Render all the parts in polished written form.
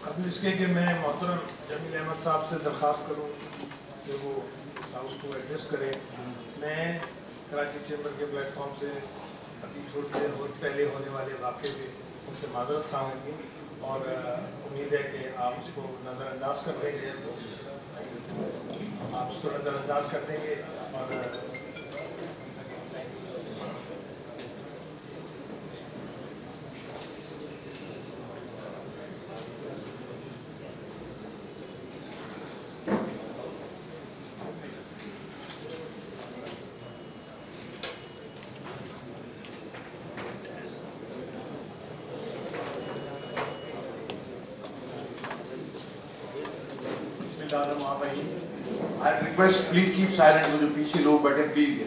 قبل اس کے کہ میں محترم جمیل احمد صاحب سے درخواست کروں کہ وہ ہاؤس کو ایڈریس کریں، میں کراچی چیمبر کے پلیٹ فارم سے ابھی تھوڑی دیر پہلے ہونے والے واقعے پہ ان سے معذرت خواہ ہوں اور امید ہے کہ آپ اس کو نظر انداز کر دیں گے اور I request please keep silent with the پیچھے لوگ بیٹھے پلیز.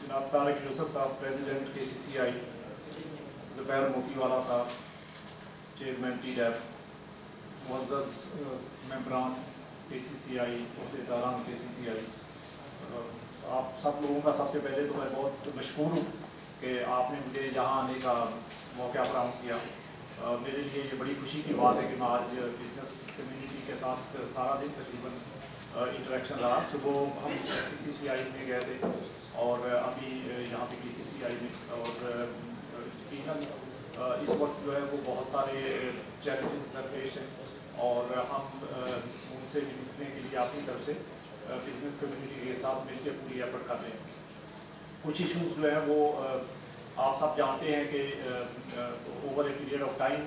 جناب طارق یوسف صاحب پریزیڈنٹ KCCI، زبیر موتی والا صاحب چیئرمین TDAP، معزز ممبران KCCI، عہدیداران KCCI، آپ سب لوگوں کا سب سے پہلے تو میں بہت مشکور ہوں کہ آپ نے مجھے یہاں آنے کا موقع فراہم کیا. میرے لیے یہ بڑی خوشی کی بات ہے کہ میں آج بزنس کمیونٹی کے ساتھ سارا دن تقریباً انٹریکشن رہا. صبح ہم KCCI میں گئے تھے اور ابھی یہاں پہ KCCI میں، اور یقیناً اس وقت جو ہے وہ بہت سارے چیلنجز درپیش ہیں اور ہم ان سے نمٹنے کے لیے اپنی طرف سے بزنس کمیونٹی کے ساتھ مل کے پوری ایفرٹ کر رہے ہیں. کچھ ایشوز جو ہیں وہ آپ سب جانتے ہیں کہ over a period of time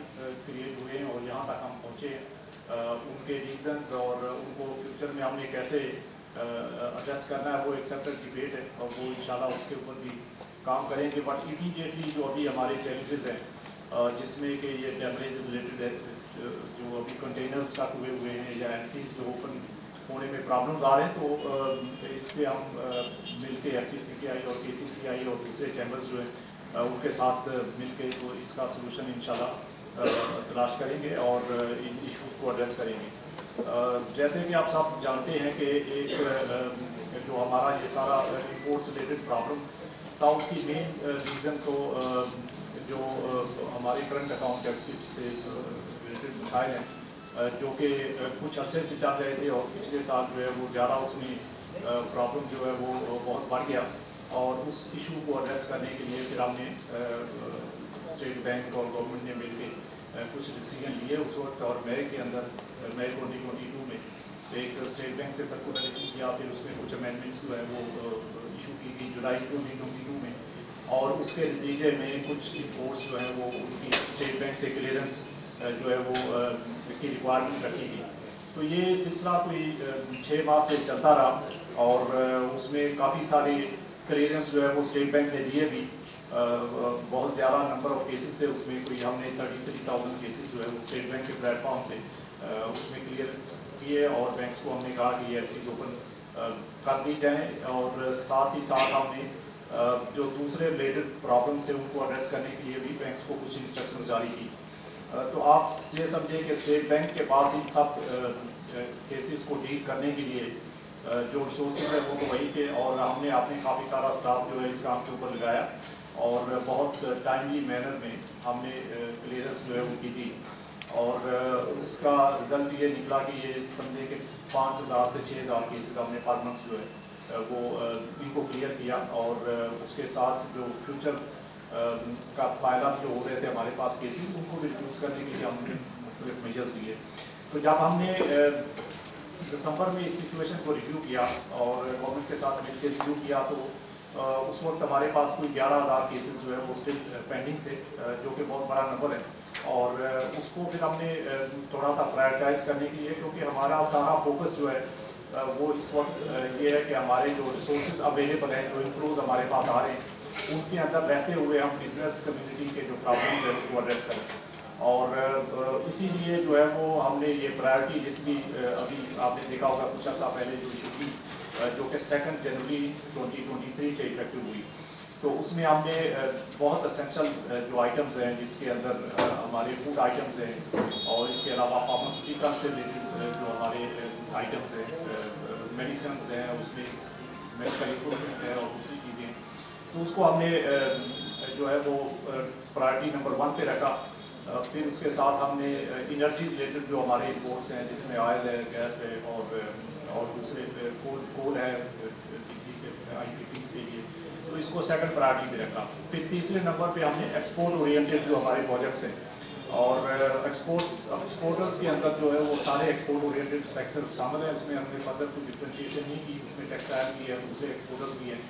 create ہوئے ہیں اور یہاں تک ہم پہنچے ہیں. ان کے ریزنز اور ان کو فیوچر میں ہم نے کیسے ایڈریس کرنا ہے وہ ایک سیپریٹ ڈبیٹ ہے اور وہ انشاءاللہ اس کے اوپر بھی کام کریں گے. بٹ امیڈیٹلی جو ابھی ہمارے چیلنجز ہیں جس میں کہ یہ ڈیمیج ریلیٹڈ ہے، جو ابھی کنٹینرز اسٹک ہوئے ہیں یا NCs جو اوپن ہونے میں پرابلمز آ رہے ہیں، تو اس پہ ہم مل کے FCCI اور KCCI اور دوسرے چیمبرز جو ہیں ان کے ساتھ مل کے تو اس کا سلوشن انشاءاللہ تلاش کریں گے اور ان ایشوز کو ایڈریس کریں گے. جیسے کہ آپ سب جانتے ہیں کہ ایک جو ہمارا یہ سارا امپورٹ سے ریلیٹڈ پرابلم تھا، اس کی مین ریزن تو جو ہمارے کرنٹ اکاؤنٹ ڈیفیسٹ سے ریلیٹڈ مسائل ہیں جو کہ کچھ عرصے سے چل رہے تھے اور پچھلے سال جو ہے وہ زیادہ اس میں پرابلم جو ہے وہ بہت بڑھ گیا. اور اس ایشو کو ایڈریس کرنے کے لیے پھر ہم نے اسٹیٹ بینک اور گورنمنٹ نے مل کے کچھ ڈیسیجن لیے اس وقت. اور مئی کے اندر مئی 2022 میں ایک اسٹیٹ بینک سے سرکولر ایشو کیا، پھر اس میں کچھ امینڈمنٹس جو ہے وہ ایشو کی گئی جولائی 2022 میں، اور اس کے نتیجے میں کچھ امپورٹس جو ہیں وہ ان کی اسٹیٹ بینک سے کلیئرنس جو ہے وہ کی ریکوائرمنٹ رکھی گئی. تو یہ سلسلہ کوئی 6 ماہ سے چلتا رہا اور اس میں کافی سارے کلیئرنس جو ہے وہ اسٹیٹ بینک نے دیے بھی. بہت زیادہ نمبر آف کیسز تھے اس میں، کوئی ہم نے 33,000 کیسز جو ہے وہ اسٹیٹ بینک کے پلیٹ فارم سے اس میں کلیئر کیے اور بینکس کو ہم نے کہا کہ یہ ایسی اوپن کر دی جائیں. اور ساتھ ہی ساتھ ہم نے جو دوسرے ریلیٹڈ پرابلمس ہیں ان کو ایڈریس کرنے کے لیے بھی بینکس کو کچھ انسٹرکشنز جاری کی. تو آپ یہ سمجھیں کہ اسٹیٹ بینک کے پاس ان سب کیسز کو ڈیل کرنے کے لیے جو ریسورسز ہے وہ تو وہی تھے، اور ہم نے اپنے کافی سارا اسٹاف جو ہے اس کام کے اوپر لگایا اور بہت ٹائملی مینر میں ہم نے کلیئرنس جو ہے وہ کی تھی. اور اس کا رزلٹ یہ نکلا کہ یہ سمجھے کہ 5,000 سے 6,000 کیسز ہم نے پر منتھ جو ہے وہ ان کو کلیئر کیا. اور اس کے ساتھ جو فیوچر کا فائدہ جو ہو رہے تھے ہمارے پاس کیسز، ان کو بھی ریڈیوس کرنے کے لیے ہم نے مختلف میجرز لیے. تو جب ہم نے دسمبر میں اس سچویشن کو ریویو کیا اور گورنمنٹ کے ساتھ مل کے ریویو کیا، تو اس وقت ہمارے پاس کوئی 11,000 کیسز جو ہے وہ اسٹل پینڈنگ تھے، جو کہ بہت بڑا نمبر ہے. اور اس کو پھر ہم نے تھوڑا سا پرائرٹائز کرنے کے لیے، کیونکہ ہمارا سارا فوکس جو ہے وہ اس وقت یہ ہے کہ ہمارے جو ریسورسز اویلیبل ہیں، جو انفلوز ہمارے پاس آ رہے ہیں، ان کے اندر رہتے ہوئے ہم بزنس کمیونٹی کے جو پرابلمز ہیں ان کو ایڈریس کریں. اور اسی لیے جو ہے وہ ہم نے یہ پرائرٹی لسٹ بھی ابھی آپ نے دیکھا ہوگا کچھ عرصہ پہلے جو ایشو کی، جو کہ 2 جنوری 2023 سے افیکٹو ہوئی. تو اس میں ہم نے بہت اسینشل جو آئٹمز ہیں جس کے اندر ہمارے فوڈ آئٹمز ہیں اور اس کے علاوہ فارماسیوٹیکل سے ریلیٹڈ جو ہمارے آئٹمز ہیں، میڈیسنز ہیں، اس میں میڈیکل اکوپمنٹ ہے اور دوسری چیزیں، تو اس کو ہم نے جو ہے وہ پرائرٹی نمبر 1 پہ رکھا. پھر اس کے ساتھ ہم نے انرجی ریلیٹڈ جو ہمارے امپورٹس ہیں جس میں آئل ہے، گیس ہے اور دوسرے کول ہے آئی پی ٹیز کے لیے، تو اس کو سیکنڈ پرائرٹی پہ رکھا. پھر تیسرے نمبر پہ ہم نے ایکسپورٹ اورینٹیڈ جو ہمارے پروجیکٹس ہیں اور ایکسپورٹرس کے اندر جو ہے وہ سارے ایکسپورٹ اورینٹیڈ سیکٹر شامل ہیں. اس میں ہم نے فردر کوئی ڈفرینشیشن نہیں کی، اس میں ٹیکسٹائل بھی ہے، دوسرے ایکسپورٹرس بھی ہیں.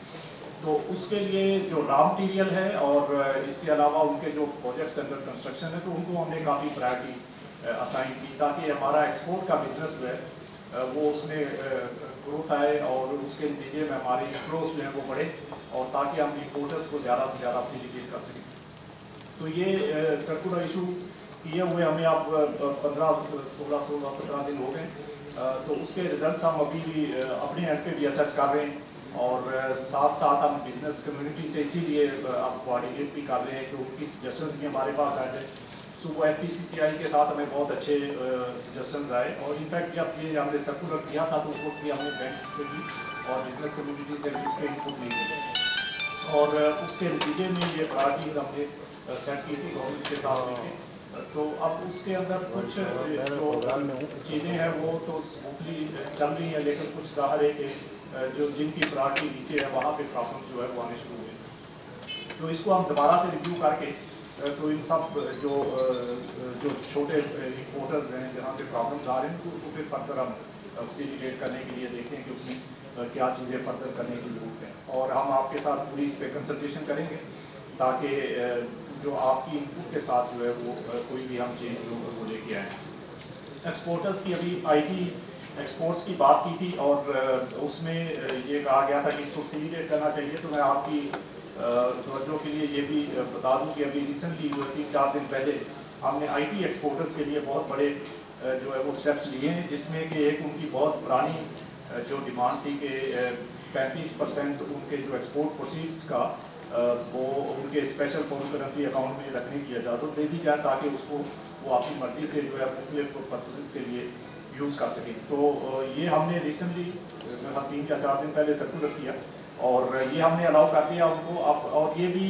تو اس کے لیے جو را مٹیریل ہے اور اس کے علاوہ ان کے جو پروجیکٹس انڈر کنسٹرکشن ہے تو ان کو ہم نے کافی پرائرٹی اسائن کی تاکہ ہمارا ایکسپورٹ کا بزنس جو ہے وہ اس میں گروتھ آئے اور اس کے نتیجے میں ہماری انفلوز جو ہے وہ بڑھے اور تاکہ ہم امپورٹرس کو زیادہ سے زیادہ فیسیلیٹیٹ کر سکیں. تو یہ سرکولر ایشو کیے ہوئے ہمیں اب 16 دن ہو گئے. تو اس کے ریزلٹس ہم ابھی بھی اپنے اینڈ پہ بھی اسیس کر رہے ہیں اور ساتھ ساتھ ہم بزنس کمیونٹی سے اسی لیے اب کوآرڈینیٹ بھی کر رہے ہیں کہ ان کی سجیشنز بھی ہمارے پاس آ جائیں. صبح FTCCI کے ساتھ ہمیں بہت اچھے سجیشنز آئے اور انفیکٹ جب یہ ہم نے سرکولر کیا تھا تو اس وقت بھی ہم نے بینکس سے بھی اور بزنس کمیونٹی سے بھی اس کے انپٹ لی تھی اور اس کے نتیجے میں یہ پرائرٹیز ہم نے سیٹ کی تھی گورنمنٹ کے ساتھ مل کے. تو اب اس کے اندر کچھ جو چیزیں ہیں وہ تو اسموتھلی چل رہی ہیں لیکن کچھ ظاہر ہے کہ جو جن کی پرائرٹی نیچے ہے وہاں پہ پرابلم جو ہے وہ آنے شروع ہوئے. تو اس کو ہم دوبارہ سے ریویو کر کے تو ان سب جو چھوٹے امپورٹرز ہیں جہاں پہ پرابلمز آ رہے ہیں تو اس کو پھر فردر ہم فیسیلیٹیٹ کرنے کے لیے دیکھیں کہ اس میں کیا چیزیں فردر کرنے کی ضرورت ہے اور ہم آپ کے ساتھ پوری اس پہ کنسلٹیشن کریں گے تاکہ جو آپ کی انپٹ کے ساتھ جو ہے وہ کوئی بھی ہم چینج جو وہ لے کے آئیں. ایکسپورٹرز کی ابھی IT ایکسپورٹس کی بات کی تھی اور اس میں یہ کہا گیا تھا کہ اس کو فیسیلیٹیٹ کرنا چاہیے. تو میں آپ کی توجہ کے لیے یہ بھی بتا دوں کہ ابھی ریسنٹلی جو 3-4 دن پہلے ہم نے IT ایکسپورٹرز کے لیے بہت بڑے جو ہے وہ اسٹیپس لیے ہیں جس میں کہ ایک ان کی بہت پرانی جو ڈیمانڈ تھی کہ 35% ان کے جو ایکسپورٹ پروسیڈس کا وہ ان کے اسپیشل فورن کرنسی اکاؤنٹ میں رکھنے کی اجازت دے دی جائے تاکہ اس کو وہ اپنی مرضی سے جو ہے مختلف پرپزز کے لیے یوز کر سکیں. تو یہ ہم نے ریسنٹلی 3 یا 4 دن پہلے سرکولر کیا اور یہ ہم نے الاؤ کر دیا ان کو. اب اور یہ بھی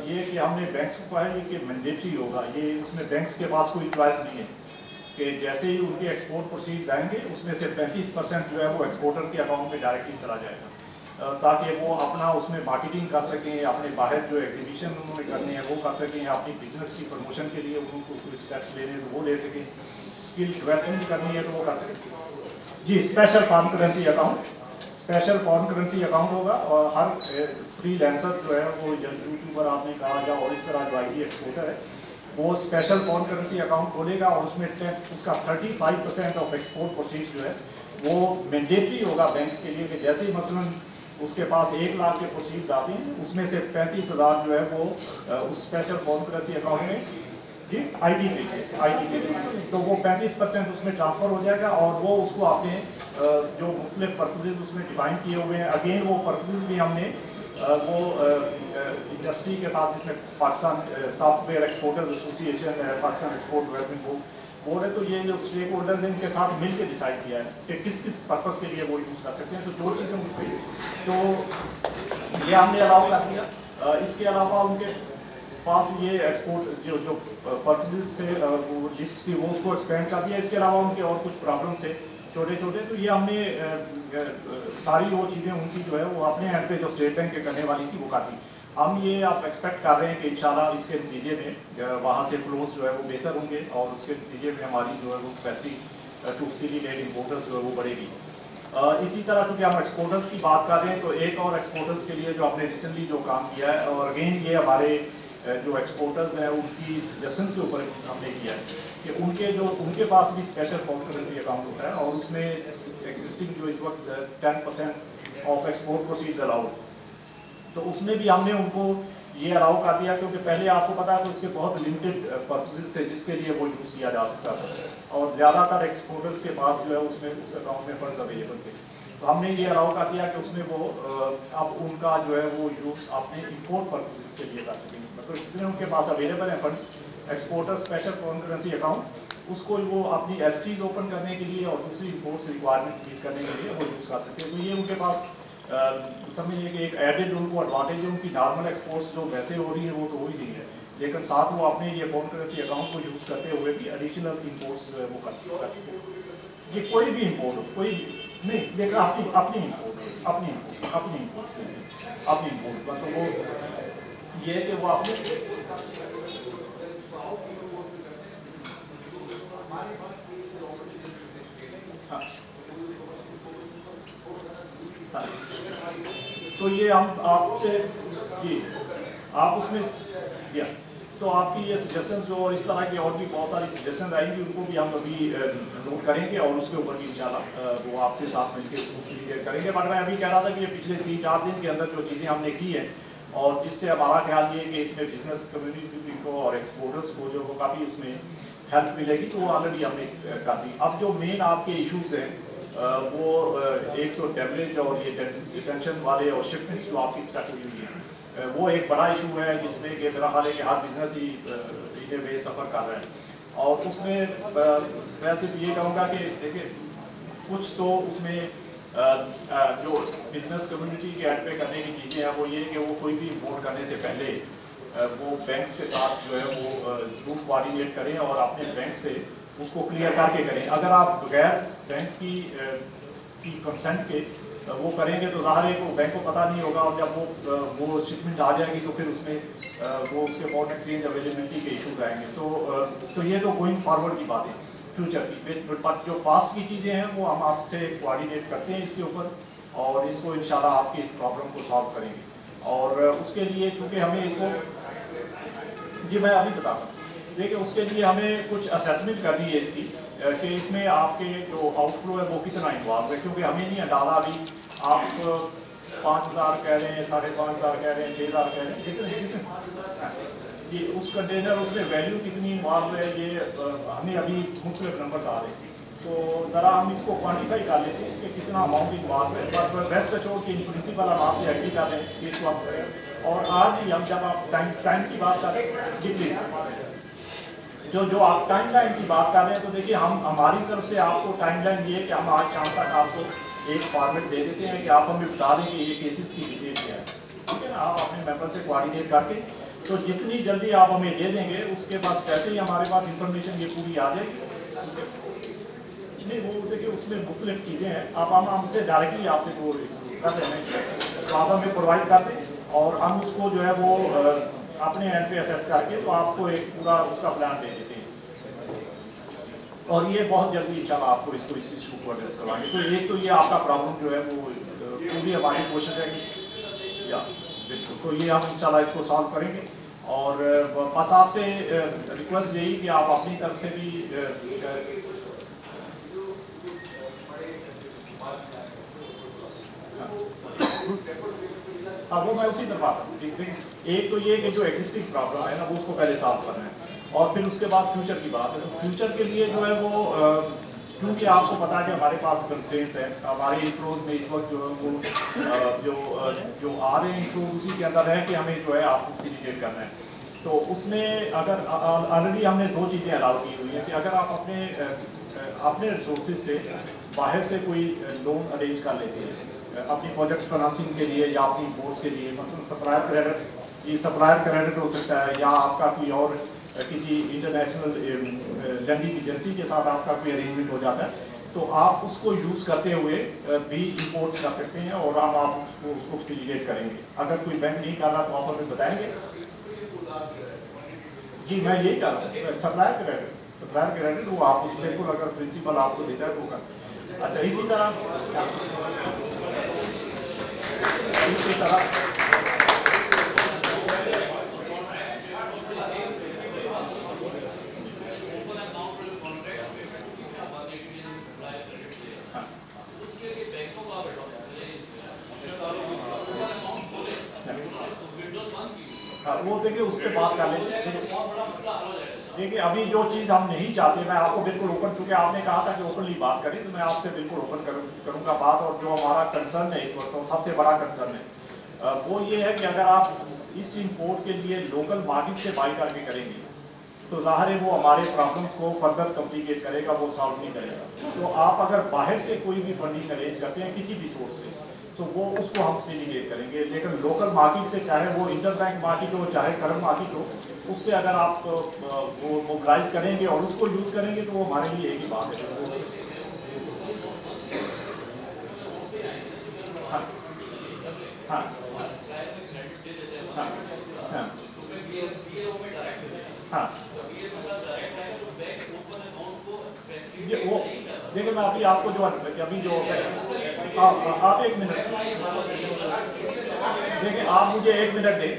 یہ کہ ہم نے بینکس کو کہا ہے کہ مینڈیٹری ہوگا، یہ اس میں بینکس کے پاس کوئی چوائس نہیں ہے کہ جیسے ہی ان کے ایکسپورٹ پروسیڈ آئیں گے اس میں سے 35% جو ہے وہ ایکسپورٹر کے اکاؤنٹ میں ڈائریکٹلی چلا جائے گا تاکہ وہ اپنا اس میں مارکیٹنگ کر سکیں، اپنے باہر جو ایگزیبیشن انہوں نے کرنے ہیں وہ کر سکیں، اپنی بزنس کی پروموشن کے لیے انہوں کو کوئی اسٹیپس لینے ہیں تو وہ لے سکیں، اسکل ڈیولپمنٹ کرنی ہے تو وہ کر سکیں. جی special foreign currency account, special foreign currency account ہوگا اور ہر فری لینسر جو ہے وہ یوٹیوبر آپ نے کہا یا اور اس طرح جو IT ایکسپورٹر ہے وہ اسپیشل فارن کرنسی اکاؤنٹ کھولے گا اور اس میں اس کا 35% آف ایکسپورٹ پروسیڈ جو ہے وہ مینڈیٹری ہوگا بینکس کے لیے کہ جیسے ہی مثلاً اس کے پاس 1 لاکھ کے پروسیڈ آتے ہیں اس میں سے 35,000 جو ہے وہ اس اسپیشل فارن کرنسی اکاؤنٹ میں جی IT کے لیے تو وہ 35% اس میں ٹرانسفر ہو جائے گا اور وہ اس کو اپنے جو مختلف پرپزز اس میں ڈیفائن کیے ہوئے ہیں. اگین وہ پرپزز بھی ہم نے وہ انڈسٹری کے ساتھ جس میں پاکستان سافٹ ویئر ایکسپورٹرز ایسوسی ایشن ہے، پاکستان ایکسپورٹ ڈیولپمنٹ بورڈ ہے، تو یہ جو اسٹیک ہولڈرز ہیں ان کے ساتھ مل کے ڈیسائڈ کیا ہے کہ کس کس پرپز کے لیے وہ یوز کر سکتے ہیں. تو جو چیزیں ان پہ تو یہ ہم نے الاؤ کر دیا. اس کے علاوہ ان کے پاس یہ ایکسپورٹ جو پرپزز سے وہ لسٹ تھی وہ اس کو ایکسپینڈ کر دیا. اس کے علاوہ ان کے اور کچھ پرابلم تھے چھوٹے چھوٹے تو یہ ہم نے ساری وہ چیزیں ان کی جو ہے وہ اپنے اینڈ پہ جو اسٹیٹ بینک کے کرنے والی تھی وہ کر دی. ہم یہ آپ ایکسپیکٹ کر رہے ہیں کہ انشاءاللہ اس کے نتیجے میں وہاں سے فلوز جو ہے وہ بہتر ہوں گے اور اس کے نتیجے میں ہماری جو ہے وہ کیپیسٹی ٹو فیسیلیٹیٹ امپورٹرز جو ہے وہ بڑھے گی. اسی طرح کیونکہ ہم ایکسپورٹرز کی بات کر رہے ہیں تو ایک اور ایکسپورٹرز کے لیے جو ہم نے ریسنٹلی جو کام کیا ہے اور اگین یہ ہمارے جو ایکسپورٹرز ہیں ان کی سجیشن کے اوپر ہم نے کیا ہے کہ ان کے پاس بھی اسپیشل فارن کرنسی اکاؤنٹ ہوتا ہے اور اس میں ایگزسٹنگ جو اس وقت 10% آف ایکسپورٹ پروسیڈ الاؤڈ تو اس میں بھی ہم نے ان کو یہ الاؤ کر دیا کیونکہ پہلے آپ کو پتا ہے کہ اس کے بہت لمیٹڈ پرپزز تھے جس کے لیے وہ یوز کیا جا سکتا تھا اور زیادہ تر ایکسپورٹرز کے پاس جو ہے اس میں اس اکاؤنٹ میں فنڈز اویلیبل تھے. تو ہم نے یہ الاؤ کر دیا کہ اس میں وہ اب ان کا جو ہے وہ یوز اپنے امپورٹ پرپزز کے لیے کر سکیں. مطلب جتنے ان کے پاس اویلیبل ہیں funds exporter special foreign currency account اس کو وہ اپنی LCs اوپن کرنے کے لیے اور دوسری امپورٹس ریکوائرمنٹ میٹ کرنے کے لیے وہ یوز کر سکتے ہیں. تو یہ ان کے پاس سمجھیے کہ ایک ایڈڈ ان کو ایڈوانٹیج ہے. ان کی نارمل ایکسپورٹس جو ویسے ہو رہی ہے وہ تو ہو ہی نہیں ہے लेकिन साथ वो अपने ये फोन करेंसी अकाउंट को यूज करते हुए भी एडिशनल इम्पोर्ट्स वो कर सकते हैं। ये कोई भी इम्पोर्ट हो, कोई नहीं, लेकिन अपनी इम्पोर्ट तो वो ये है कि वो अपने हाँ, तो ये हम आपसे जी आप उसमें या तो आपकी ये सजेशन जो इस तरह की और भी बहुत सारी सजेशन आएंगी उनको भी हम अभी नोट करेंगे और उसके ऊपर भी इंशाल्लाह वो आपके साथ मिलकर उसको करेंगे। बट मैं अभी कह रहा था कि ये पिछले 3-4 दिन के अंदर जो चीजें हमने की है और जिससे हमारा ख्याल ये कि इसमें बिजनेस कम्युनिटी को और एक्सपोर्टर्स को जो काफी उसमें हेल्प मिलेगी, तो वो ऑलरेडी हमने कर दी। अब जो मेन आपके इशूज हैं वो एक तो डेमरेज और ये डिटेंशन वाले और शिपमेंट्स जो आपकी स्टार्ट हुई है वो एक बड़ा इशू है, जिसमें कि मेरा ख्याल है कि हर बिजनेस ही इन्हें वे सफर कर रहे हैं। और उसमें मैं सिर्फ ये कहूँगा कि देखिए कुछ तो उसमें जो बिजनेस कम्युनिटी के एंड पे करने की चीजें हैं वो ये कि वो कोई भी इम्पोर्ट करने से पहले वो बैंक्स के साथ जो है वो जरूर कोऑर्डिनेट करें और अपने बैंक से उसको क्लियर करके करें। अगर आप बगैर बैंक की कंसेंट के वो करेंगे तो ज़ाहिर है वो बैंक को पता नहीं होगा, और जब वो शिपमेंट आ जाएगी तो फिर उसमें वो उसके फॉरेन एक्सचेंज अवेलेबिलिटी के इशूज आएंगे। तो ये तो गोइंग फॉरवर्ड की बात है फ्यूचर की। जो पास्ट की चीजें हैं वो हम आपसे कोऑर्डिनेट करते हैं इसके ऊपर, और इसको इंशाल्लाह आपकी इस प्रॉब्लम को सॉल्व करेंगे। और उसके लिए क्योंकि हमें इसको जी मैं अभी बताता हूँ, देखिए उसके लिए हमें कुछ असेसमेंट करनी है इसकी कि इसमें आपके जो आउटफ्लो है वो कितना इन्वॉल्व है, क्योंकि हमें नहीं डाला अभी आप 5,000 कह रहे हैं, 5,500 कह रहे हैं, 6,000 कह रहे हैं, ये उस कंटेनर उसमें वैल्यू कितनी इन्वॉल्व है ये हमें अभी मुख्तलिफ नंबर आ रहे थे। तो जरा हम इसको क्वान्टिफाई कर लेते हैं कि कितना अमाउंट इन्वॉल्व है। बट बेस्ट अचोर की प्रिंसिपल हम आपसे एग्री कर रहे हैं इसको आप करें। और आज ही हम जब आप टाइम की बात कर रहे हैं जी प्लीज जो आप टाइम लाइन की बात कर रहे हैं, तो देखिए हम हमारी तरफ से आपको टाइम लाइन ये कि हम आज शाम तक आपको एक फॉर्मेट दे देते हैं कि आप हमें बता दें कि ये केसेस की डिटेल क्या है, ठीक है ना। आप अपने मेंबर से कोऑर्डिनेट करके तो जितनी जल्दी आप हमें दे देंगे उसके बाद जैसे ही हमारे पास इंफॉर्मेशन ये पूरी आ जाएगी। नहीं वो देखिए उसमें मुख्तलिफ चीजें हैं, आप हम हमसे डायरेक्टली आपसे वो कर रहे हैं तो आप हमें प्रोवाइड कर दें और हम उसको जो है वो अपने एंड पे असेस करके तो आपको एक पूरा उसका प्लान दे देते हैं। और ये बहुत जल्दी इंशाल्लाह आपको इसको इस इशू को एड्रेस करवाएंगे। तो एक तो ये आपका प्रॉब्लम जो है वो पूरी हमारी कोशिश है कि या बिल्कुल तो ये हम इंशाल्लाह इसको सॉल्व करेंगे। और बस आपसे रिक्वेस्ट यही कि आप अपनी तरफ से भी हाँ वो मैं उसी तरफ आता हूँ। एक तो ये कि जो एग्जिस्टिंग प्रॉब्लम है ना वो उसको पहले सॉल्व करना है, और फिर उसके बाद फ्यूचर की बात है। तो फ्यूचर के लिए जो है वो क्योंकि आपको पता है कि हमारे पास कंस्ट्रेंट्स है, हमारे इंफ्लोज में इस वक्त जो है वो जो आ रहे हैं इंफ्लोज उसी के अंदर है कि हमें जो है आपको फैसिलिटेट करना है। तो उसमें अगर ऑलरेडी हमने दो चीजें अलाउ की हुई है कि अगर आप अपने रिसोर्सेज से बाहर से कोई लोन अरेंज कर लेते हैं अपनी प्रोजेक्ट फाइनेंसिंग के लिए या अपनी इम्पोर्ट्स के लिए, मतलब सप्लायर क्रेडिट, ये सप्लायर क्रेडिट हो सकता है या आपका कोई और किसी इंटरनेशनल लैंडिंग एजेंसी के साथ आपका कोई अरेंजमेंट हो जाता है, तो आप उसको यूज करते हुए भी इम्पोर्ट्स कर सकते हैं और हम आप उसको फैसिलिटेट करेंगे। अगर कोई बैंक नहीं कर रहा तो आप हमें बताएंगे। जी मैं यही कर रहा हूँ, सप्लायर क्रेडिट वो आप उस बिल्कुल अगर प्रिंसिपल आपको देता है तो होगा। अच्छा इसी तरह वो देखिए उससे बात कर लेंगे। देखिए अभी जो चीज हम नहीं चाहते, मैं आपको बिल्कुल ओपन, क्योंकि आपने कहा था कि ओपनली बात करें तो मैं आपसे बिल्कुल ओपन करूंगा बात। और जो हमारा कंसर्न है इस वक्त सबसे बड़ा कंसर्न है वो ये है कि अगर आप इस इम्पोर्ट के लिए लोकल मार्केट से बाई करके करेंगे तो जाहिर है वो हमारे प्रॉब्लम्स को फर्दर कॉम्प्लिकेट करेगा, वो सॉल्व नहीं करेगा। तो आप अगर बाहर से कोई भी फंडिंग अरेंज करते हैं किसी भी सोर्स से, तो वो उसको हम सिंडिकेट करेंगे। लेकिन लोकल मार्केट से, चाहे वो इंटर बैंक मार्केट हो चाहे करंट मार्केट हो, उससे अगर आप वो मोबिलाइज करेंगे और उसको यूज करेंगे तो वो हमारे लिए एक ही बात है। हाँ हाँ हाँ हाँ ये वो देखिए, मैं अभी आपको जो अभी जो आप 1 मिनट देखिए, आप मुझे 1 मिनट दें।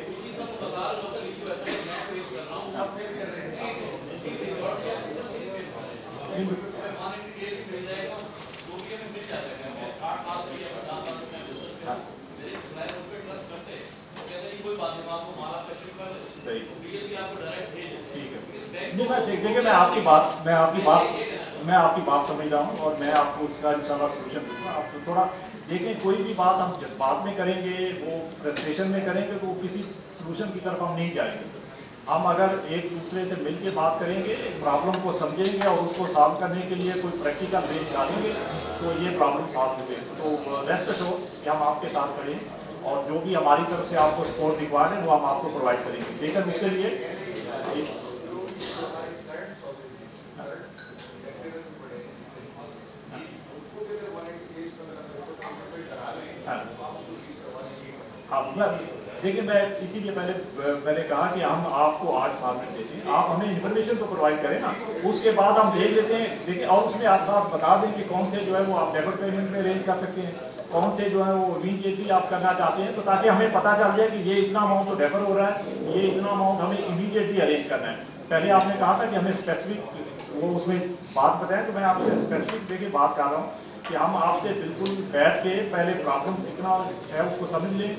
सही, ठीक है। नहीं, देखिए, मैं आपकी बात समझ रहा हूँ और मैं आपको उसका इंशाल्लाह सोल्यूशन दूंगा। आप थोड़ा देखें, कोई भी बात हम जज्बात में करेंगे, वो फ्रस्ट्रेशन में करेंगे, तो किसी सोल्यूशन की तरफ हम नहीं जाएंगे। हम अगर एक दूसरे से मिलकर बात करेंगे, प्रॉब्लम को समझेंगे और उसको सॉल्व करने के लिए कोई प्रैक्टिकल वे निकालेंगे, तो ये प्रॉब्लम सॉल्व होगी। तो रेस्ट एश्योर्ड कि हम आपके साथ खड़े हैं और जो भी हमारी तरफ से आपको सपोर्ट रिक्वायर्ड है वो हम आपको प्रोवाइड करेंगे। लेकिन उसके लिए हाँ, देखिए, मैं इसीलिए मैंने कहा कि हम आपको आज फॉर्मेट देते हैं, आप हमें इन्फॉर्मेशन तो प्रोवाइड करें ना, उसके बाद हम देख लेते हैं। देखिए, और उसमें आप साथ बता दें कि कौन से जो है वो आप डेबिट पेमेंट में अरेंज कर सकते हैं, कौन से जो है वो इमीडिएटली आप करना चाहते हैं, तो ताकि हमें पता चल जाए कि ये इतना अमाउंट तो डेफर हो रहा है, ये इतना अमाउंट हमें इमीडिएटली अरेंज करना है। पहले आपने कहा था कि हमें स्पेसिफिक वो उसमें बात बताएं, तो मैं आपसे स्पेसिफिक देखिए बात कर रहा हूँ कि हम आपसे बिल्कुल बैठ के पहले प्रॉब्लम कितना है उसको समझ लें,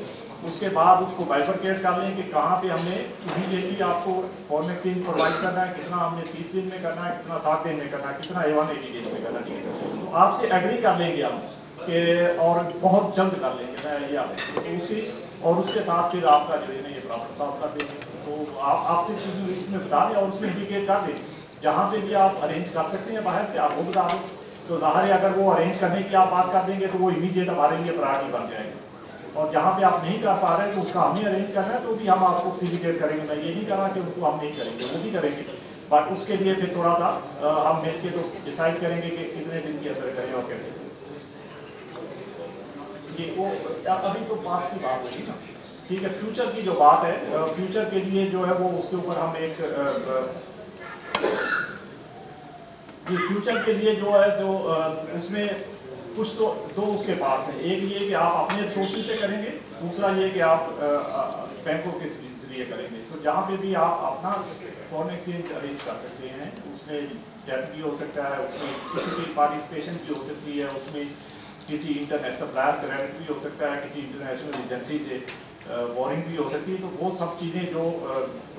उसके बाद उसको बाइफरकेट कर लें कि कहाँ पे हमने इमीडिएटली आपको फॉरेन एक्सचेंज प्रोवाइड करना है, कितना हमने 30 दिन में करना है, कितना 60 दिन में करना है, कितना A1 80 डेज में करना है। ठीक है, तो आपसे एग्री कर लेंगे हम कि, और बहुत जल्द कर लेंगे, मैं ये उसी और उसके साथ फिर आपका जो है ना ये प्रॉब्लम सॉल्व कर देंगे। तो आपसे चीज़ें इसमें बता दें और उसमें इंडिकेट कर दें जहाँ पे भी आप अरेंज कर सकते हैं बाहर से, आप वो बता दें। तो ज़ाहिर है अगर वो अरेंज करने की आप बात कर देंगे तो वो इमीडिएट हमारे लिए प्रायोरिटी बन जाएगी, और जहाँ पे आप नहीं कर पा रहे तो उसका हमें अरेंज करना है तो भी हम आपको सिंडिकेट करेंगे। मैं ये नहीं कर रहा कि उसको हम नहीं करेंगे, वो भी करेंगे, बट उसके लिए फिर थोड़ा सा हम मिल के तो डिसाइड करेंगे कि कितने दिन की असर करें और कैसे। ये वो अभी तो पास की बात होगी ना, ठीक है। फ्यूचर की जो बात है, फ्यूचर के लिए जो है वो उसके ऊपर हम एक ये फ्यूचर के लिए जो है जो उसमें कुछ तो दो उसके पास है। एक ये कि आप अपने सोर्सेज से करेंगे, दूसरा ये कि आप बैंकों के जरिए करेंगे। तो जहाँ पे भी आप अपना फॉरेन एक्सचेंज अरेंज कर सकते हैं, उसमें डेट भी हो सकता है, उसमें किसी की पार्टिसिपेशन भी हो सकती है, उसमें किसी इंटरनेशनल सप्लायर क्रेडिट भी हो सकता है, किसी इंटरनेशनल एजेंसी से बोरिंग भी हो सकती है। तो वो सब चीज़ें जो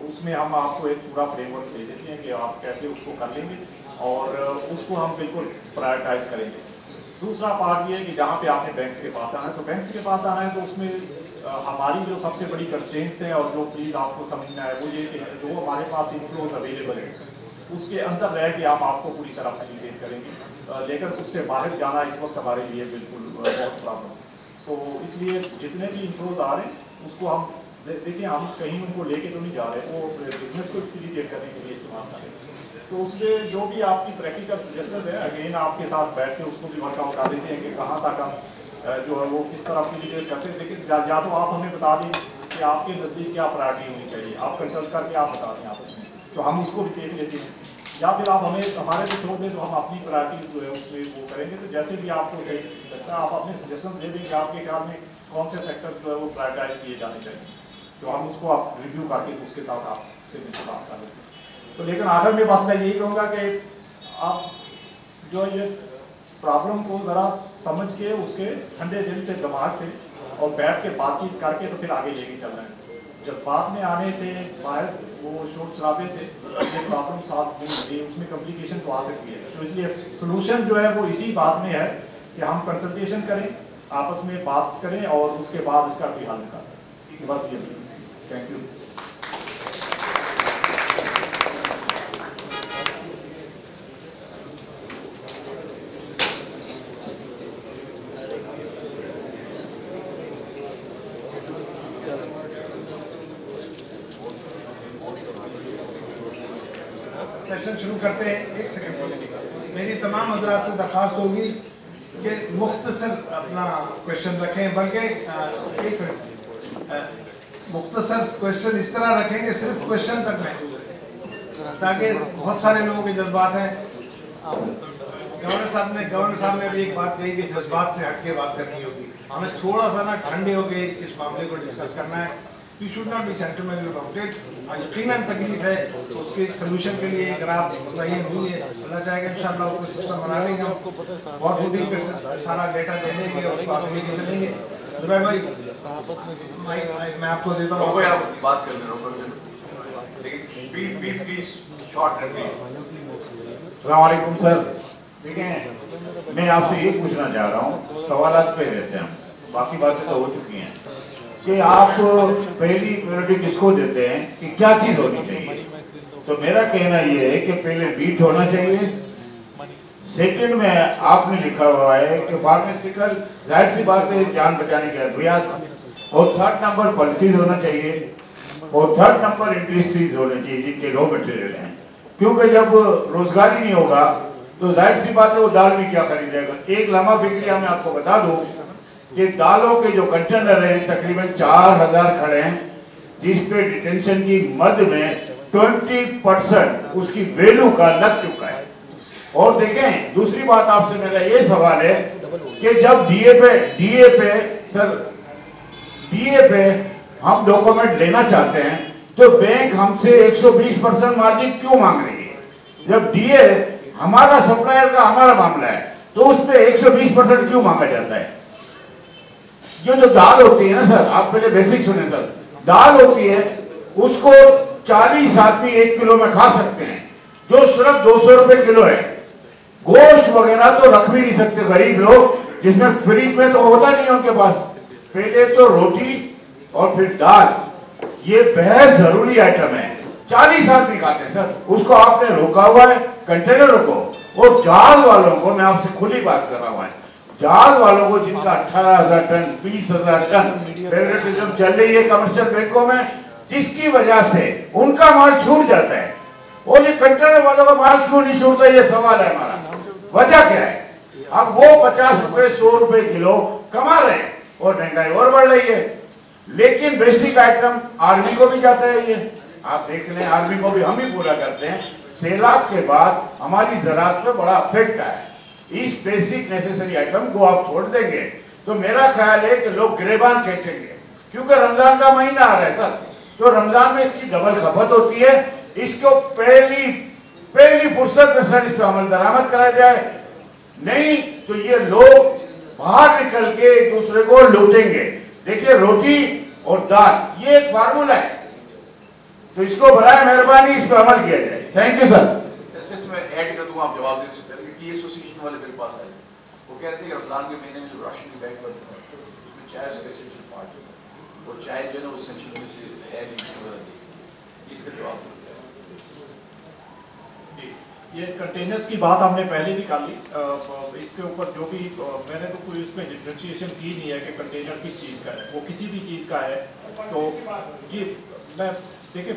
उसमें हम आपको एक पूरा फ्रेमवर्क दे देते हैं कि आप कैसे उसको कर लेंगे और उसको हम बिल्कुल प्रायोरिटाइज करेंगे। दूसरा पार्ट ये है कि जहाँ पे आपने बैंक्स के पास आना है, तो बैंक्स के पास आना है तो उसमें हमारी जो सबसे बड़ी कंस्ट्रेंट्स हैं और जो प्लीज आपको समझना है वो ये कि जो हमारे पास इनफ्लोज अवेलेबल है उसके अंदर रह के आप आपको पूरी तरह फैसिलिटेट करेंगे, लेकिन उससे बाहर जाना इस वक्त हमारे लिए बिल्कुल बहुत प्रॉब्लम। तो इसलिए जितने भी इनफ्लोज आ रहे हैं उसको हम देखिए, हम कहीं उनको लेके तो नहीं जा रहे, वो बिजनेस को फैसिलिटेट करने के लिए इस्तेमाल करें। तो उसमें जो भी आपकी प्रैक्टिकल सजेशन है, अगेन आपके साथ बैठ के उसको भी वर्कआउट कर देते हैं कि कहाँ तक हम जो है वो किस तरह फैसिलिटेट करते हैं। लेकिन या तो आप हमें बता दें कि आपके नज़दीक क्या प्रायोरिटी होनी चाहिए, आप कंसल्ट करके आप बता दें आपस में, तो हम उसको भी देख लेते हैं, या फिर आप हमें हमारे पे छोड़ दें तो हम अपनी प्रायोरिटीज जो है उसमें वो करेंगे। तो जैसे भी आपको सही लगता है आप अपने सजेशन दे दें कि आपके ख्याल में कौन से सेक्टर जो है वो प्रायोरिटाइज किए जाने चाहिए, तो हम उसको आप रिव्यू करके उसके साथ आपसे मिलकर बात कर लेते हैं। तो लेकिन आखिर में बस मैं यही कहूँगा कि आप जो ये प्रॉब्लम को ज़रा समझ के उसके ठंडे दिल से, दिमाग से और बैठ के बातचीत करके तो फिर आगे लेके चलना है। जज्बात में आने से बाहर वो शोर शराबे से ये प्रॉब्लम सॉल्व नहीं होती, उसमें कम्प्लिकेशन तो आ सकती है। तो इसलिए सोल्यूशन जो है वो इसी बात में है कि हम कंसल्टेशन करें, आपस में बात करें और उसके बाद इसका कोई हल निकालें। बस ये। Thank you. सेशन शुरू करते हैं, एक सेकंड, मेरी तमाम हजरात से दरखास्त होगी कि मुख्तसर अपना क्वेश्चन रखें, बल्कि एक मिनट, मुख्तसर क्वेश्चन इस तरह रखें कि सिर्फ क्वेश्चन तक महदूद रहे, ताकि बहुत सारे लोगों के जज्बात हैं। गवर्नर साहब ने भी एक बात कही कि जज्बात से हटके बात करनी होगी, हमें थोड़ा सा ना ठंडे होकर इस मामले को डिस्कस करना है। You should not be sentimental about it. यकीनन तकलीफ है तो उसके सोल्यूशन के लिए अगर आप बताइए नहीं है, अल्लाह चाहेगा इंशाअल्लाह उसको सिस्टम बना लेंगे, बहुत जल्दी पे सारा डेटा दे देंगे और उसको आगे लेके चलेंगे। जुबैर भाई मैं आपको देता हूँ, बात कर लेकिन प्लीज शॉर्ट रखिए। अस्सलामुअलैकुम सर, देखें मैं आपसे ये पूछना चाह रहा हूँ, सवालात पे रहते हैं, बाकी बातें तो हो चुकी हैं, कि आप पहली प्रायोरिटी किसको देते हैं कि क्या चीज होनी चाहिए? तो मेरा कहना यह है कि पहले बीट होना चाहिए, सेकंड में आपने लिखा हुआ है कि फार्मास्यूटिकल, जाहिर सी बात है जान बचाने के अद्वियात, और थर्ड नंबर पॉलिसीज होना चाहिए, और थर्ड नंबर इंडस्ट्रीज होने चाहिए जिनके रॉ मटेरियल हैं, क्योंकि जब रोजगार ही नहीं होगा तो जाहिर सी बात है वो दाल भी क्या खरीदेगा। एक लम्हा फिक्रिया मैं आपको बता दूं कि दालों के जो कंटेनर हैं तकरीबन 4000 खड़े हैं, जिस पे डिटेंशन की मद में 20% उसकी वैल्यू का लग चुका है। और देखें, दूसरी बात आपसे मेरा ये सवाल है कि जब डीए पे हम डॉक्यूमेंट लेना चाहते हैं तो बैंक हमसे 120% मार्जिन क्यों मांग रही है? जब डीए हमारा सप्लायर का हमारा मामला है तो उस पर 120% क्यों मांगा जाता है? ये जो दाल होती है ना सर, आप पहले बेसिक सुने सर, दाल होती है उसको 40 आदमी 1 किलो में खा सकते हैं, जो सिर्फ 200 रुपए किलो है। गोश्त वगैरह तो रख भी नहीं सकते गरीब लोग, जिसमें फ्रिज में तो होता नहीं है उनके पास। पहले तो रोटी और फिर दाल, ये बेहद जरूरी आइटम है, 40 आदमी खाते हैं सर, उसको आपने रोका हुआ है कंटेनरों को। और जाल वालों को, मैं आपसे खुली बात कर रहा हूं, जाल वालों को जिनका 18,000 टन 20,000 टन फेवरेटिज्म चल रही है कमर्शियल बैंकों में, जिसकी वजह से उनका माल छूट जाता है, और ये कंटेनर वालों का माल क्यों नहीं छूटता, ये सवाल है हमारा। वजह क्या है? अब वो 50 रुपए 100 रुपए किलो कमा रहे हैं और महंगाई और बढ़ रही है, लेकिन बेसिक आइटम आर्मी को भी जाता है। ये आप देख लें, आर्मी को भी हम ही पूरा करते हैं। सैलाब के बाद हमारी ज़राअत पे बड़ा अफेक्ट आया है, इस बेसिक नेसेसरी आइटम को आप छोड़ देंगे तो मेरा ख्याल है कि लोग गिरेबान खेचेंगे, क्योंकि रमजान का महीना आ रहा है सर, तो रमजान में इसकी डबल खपत होती है। इसको पहली फुर्सत में सर इस पर अमल दरामद कराया जाए, नहीं तो ये लोग बाहर निकल के एक दूसरे को लूटेंगे। देखिए, रोटी और दाल ये एक फार्मूला है, तो इसको बराए मेहरबानी इस पर अमल किया जाए। Thank you sir. मैं ऐड कर दूंगा, आप जवाब दे सकते हैं कि एसोसिएशन वाले मेरे पास आए, वो कहते हैं कि रमजान के महीने में जो राशन की बैग बनता है उसमें चाय उसका एसेंशियल पार्ट है, और चाय जो है ना वो एसेंशियल में से है नहीं, इसका जवाब जी। ये कंटेनर्स की बात हमने पहले भी कर ली, इसके ऊपर जो भी मैंने तो कोई उसमें डिफ्रेंशिएशन की नहीं है कि कंटेनर किस चीज का है, वो किसी भी चीज का है। तो ये मैं देखिए,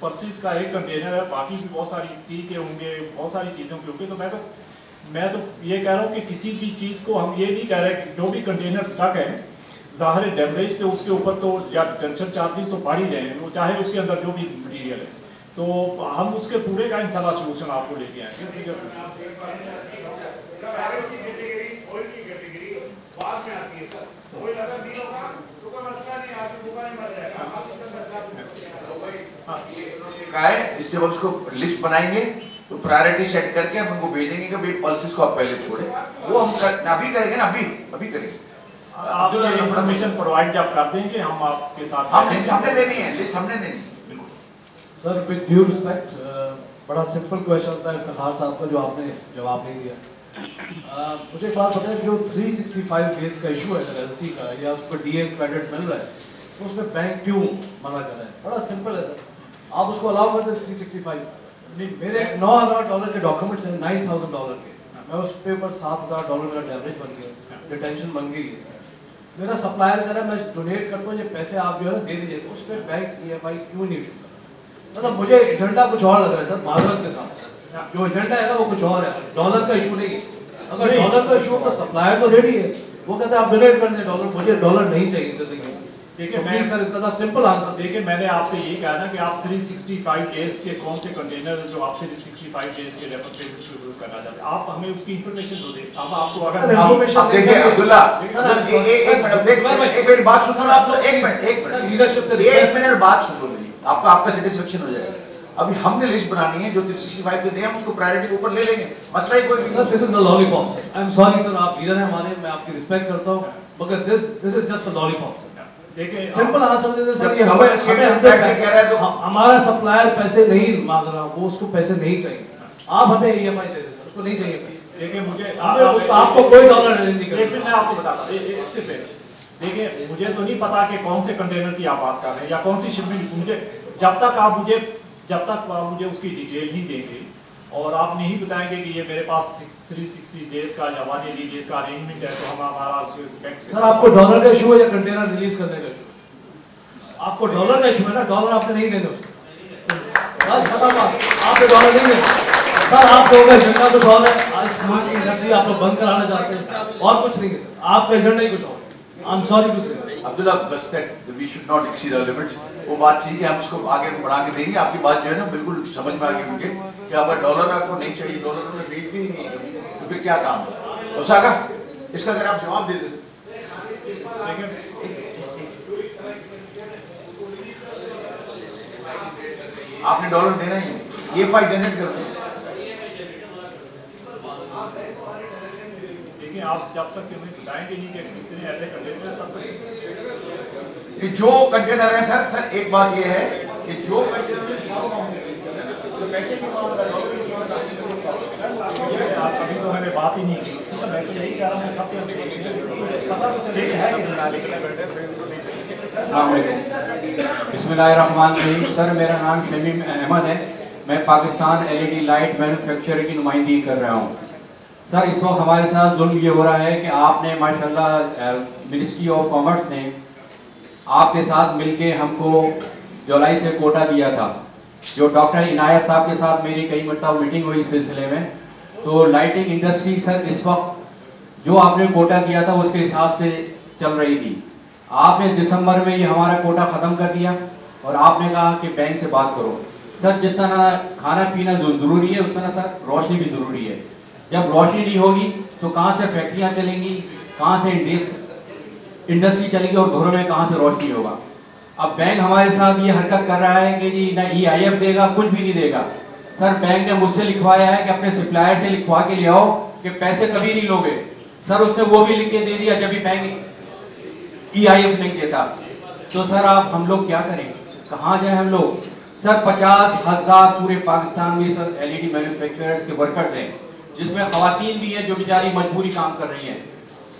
पल्सिस का एक कंटेनर है, बाकी भी बहुत सारी टी के होंगे, बहुत सारी चीजों के होंगे। तो मैं तो ये कह रहा हूं कि किसी भी चीज को हम ये नहीं कह रहे कि जो भी कंटेनर स्टक है, जाहिर है डैमेज तो उसके ऊपर तो या टेंशन चार्जेस तो बढ़ ही रहे हैं, वो चाहे उसके अंदर जो भी मटीरियल है, तो हम उसके पूरे का इंशाल्लाह सोल्यूशन आपको लेके आएंगे। कहा है इससे हम उसको लिस्ट बनाएंगे तो प्रायोरिटी सेट करके हम उनको भेजेंगे कि भाई पल्सेस को आप पहले छोड़े, वो हम अभी करेंगे ना, अभी करेंगे। आप इन्फॉर्मेशन प्रोवाइड जब कर देंगे हम आपके साथ, हमने देनी है लिस्ट, हमने देनी। सर विद ड्यू रिस्पेक्ट, बड़ा सिंपल क्वेश्चन था इफ्तिखार साहब का जो आपने जवाब नहीं दिया। मुझे एक बात बताएं, जो 365 डेज का इशू है एलएलसी का, या उस पर डीए क्रेडिट मिल रहा है, तो उसमें बैंक क्यों मना कर रहे हैं? बड़ा सिंपल है सर, आप उसको अलाउ कर दें 365। मेरे $9,000 के डॉक्यूमेंट्स हैं $9,000 के, मैं उस पे ऊपर $7,000 का डैमेज बन गया, डिटेंशन बन गई है। मेरा सप्लायर कह रहा है मैं डोनेट करता हूँ, ये पैसे आप जो है ना दे दीजिए, उस पर बैंक EMI क्यों नहीं उठता? मतलब मुझे एजेंडा कुछ और लग रहा है सर, माजरत के साथ। जो एजेंडा है ना वो कुछ और है, डॉलर का इशू नहीं है। अगर डॉलर का इशू तो सप्लायर तो रेडी है, वो कहता है आप डोनेट कर दें डॉलर, मुझे डॉलर नहीं चाहिए जिंदगी में। देखिए मैं सर इसका सिंपल आंसर। देखिए मैंने आपसे यही कहा ना कि आप 365 डेज के कौन से कंटेनर जो आप 365 डेज के डेमोन्स्ट्रेशन शुरू करना चाहते हैं, आप हमें उसकी इन्फॉर्मेशन दो दे। अब आपको अगर अब देखिए अब्दुल्ला, एक मिनट बात सुनो ना, आप तो एक मिनट लीडरशिप से एक मिनट बात सुनो मेरी, आपका सेटिस्फेक्शन हो जाएगा। अभी हमने लिस्ट बनानी है जो 365 पे दे, हम उसको प्रायोरिटी के ऊपर ले लेंगे, मसला ही कोई नहीं। Sir this is a lollipop. I am sorry sir, आप लीडर हैं हमारे, मैं आपकी रिस्पेक्ट करता हूँ, मगर this is just a lollipop. देखिए सिंपल आंसर दे दें सर, ये हमारा सप्लायर पैसे नहीं मांग रहा, वो उसको पैसे नहीं चाहिए, आप हमें EMI चाहिए सर, उसको नहीं चाहिए पैसे। देखिए मुझे आपको कोई डॉलर नहीं फिर मैं आपको बताता हूँ देखिए मुझे तो नहीं पता कि कौन से कंटेनर की आप बात कर रहे हैं या कौन सी शिपमेंट। मुझे जब तक आप मुझे उसकी डिटेल नहीं देंगे और आप नहीं बताएंगे कि ये मेरे पास 360 डेज का या 180 डेज का अरेंजमेंट है, तो हम हमारा सर आपको डॉलर का इशू है या कंटेनर रिलीज करने का इशू? आपको डॉलर का इशू है ना, डॉलर आपने नहीं देने उसको, बस खत्म बात, आपने डॉलर नहीं देने सर। आप लोगों का एजेंडा कुछ और है, आज मुल्क की इंडस्ट्री आप लोग बंद कराना चाहते हैं और कुछ नहीं है सर, आपका एजेंडा ही कुछ और है। I am sorry to say Abdullah, बस that we should not exceed our limits. वो बात ठीक है, हम उसको आगे बढ़ा के देंगे। आपकी बात जो है ना बिल्कुल समझ में आ गई मुझे कि अगर डॉलर आपको नहीं चाहिए, डॉलर में रेट भी नहीं है, तो फिर क्या काम है? ओसाका, इसका अगर आप जवाब दे दें। आपने डॉलर देना ही है, ये फाइल जनरेट कर दें। देखिए आप जब तक हमें बताएंगे नहीं कि कितने ऐसे कंटेनर, तब तक जो कंटेनर है सर एक बात ये है कि जो कंटेनर पैसे की मांग कर अभी तो मैंने बात ही नहीं की, मैं तो यही कह रहा हूँ सबके है बिस्मिल्लाहिर्रहमानिर्रहीम। सर मेरा नाम शमीम अहमद है, मैं पाकिस्तान LED लाइट मैन्युफैक्चरर की नुमाइंदगी कर रहा हूँ। सर इस वक्त हमारे साथ जुल्म ये हो रहा है कि आपने माशाल्लाह मिनिस्ट्री ऑफ कॉमर्स ने आपके साथ मिलके हमको जुलाई से कोटा दिया था, जो डॉक्टर इनायत साहब के साथ मेरी कई मरतबा मीटिंग हुई इस सिलसिले में। तो लाइटिंग इंडस्ट्री सर इस वक्त जो आपने कोटा दिया था उसके हिसाब से चल रही थी। आपने दिसंबर में ये हमारा कोटा खत्म कर दिया और आपने कहा कि बैंक से बात करो। सर जितना खाना पीना जो जरूरी है उस तरह सर रोशनी भी जरूरी है। जब रोशनी नहीं होगी तो कहां से फैक्ट्रियां चलेंगी, कहां से इंडस्ट्री चलेगी और घरों में कहां से रोशनी होगा। अब बैंक हमारे साथ ये हरकत कर रहा है कि जी ना EIF देगा, कुछ भी नहीं देगा। सर बैंक ने मुझसे लिखवाया है कि अपने सप्लायर से लिखवा के ले आओ कि पैसे कभी नहीं लोगे। सर उसने वो भी लिख के दे दिया जब भी बैंक EIF नहीं देता। तो सर आप हम लोग क्या करें, कहां जाए हम लोग? सर 50,000 पूरे पाकिस्तान में सर LED मैन्युफैक्चरर्स के वर्कर्स हैं, जिसमें खवातीन भी हैं जो बेचारी मजबूरी काम कर रही हैं।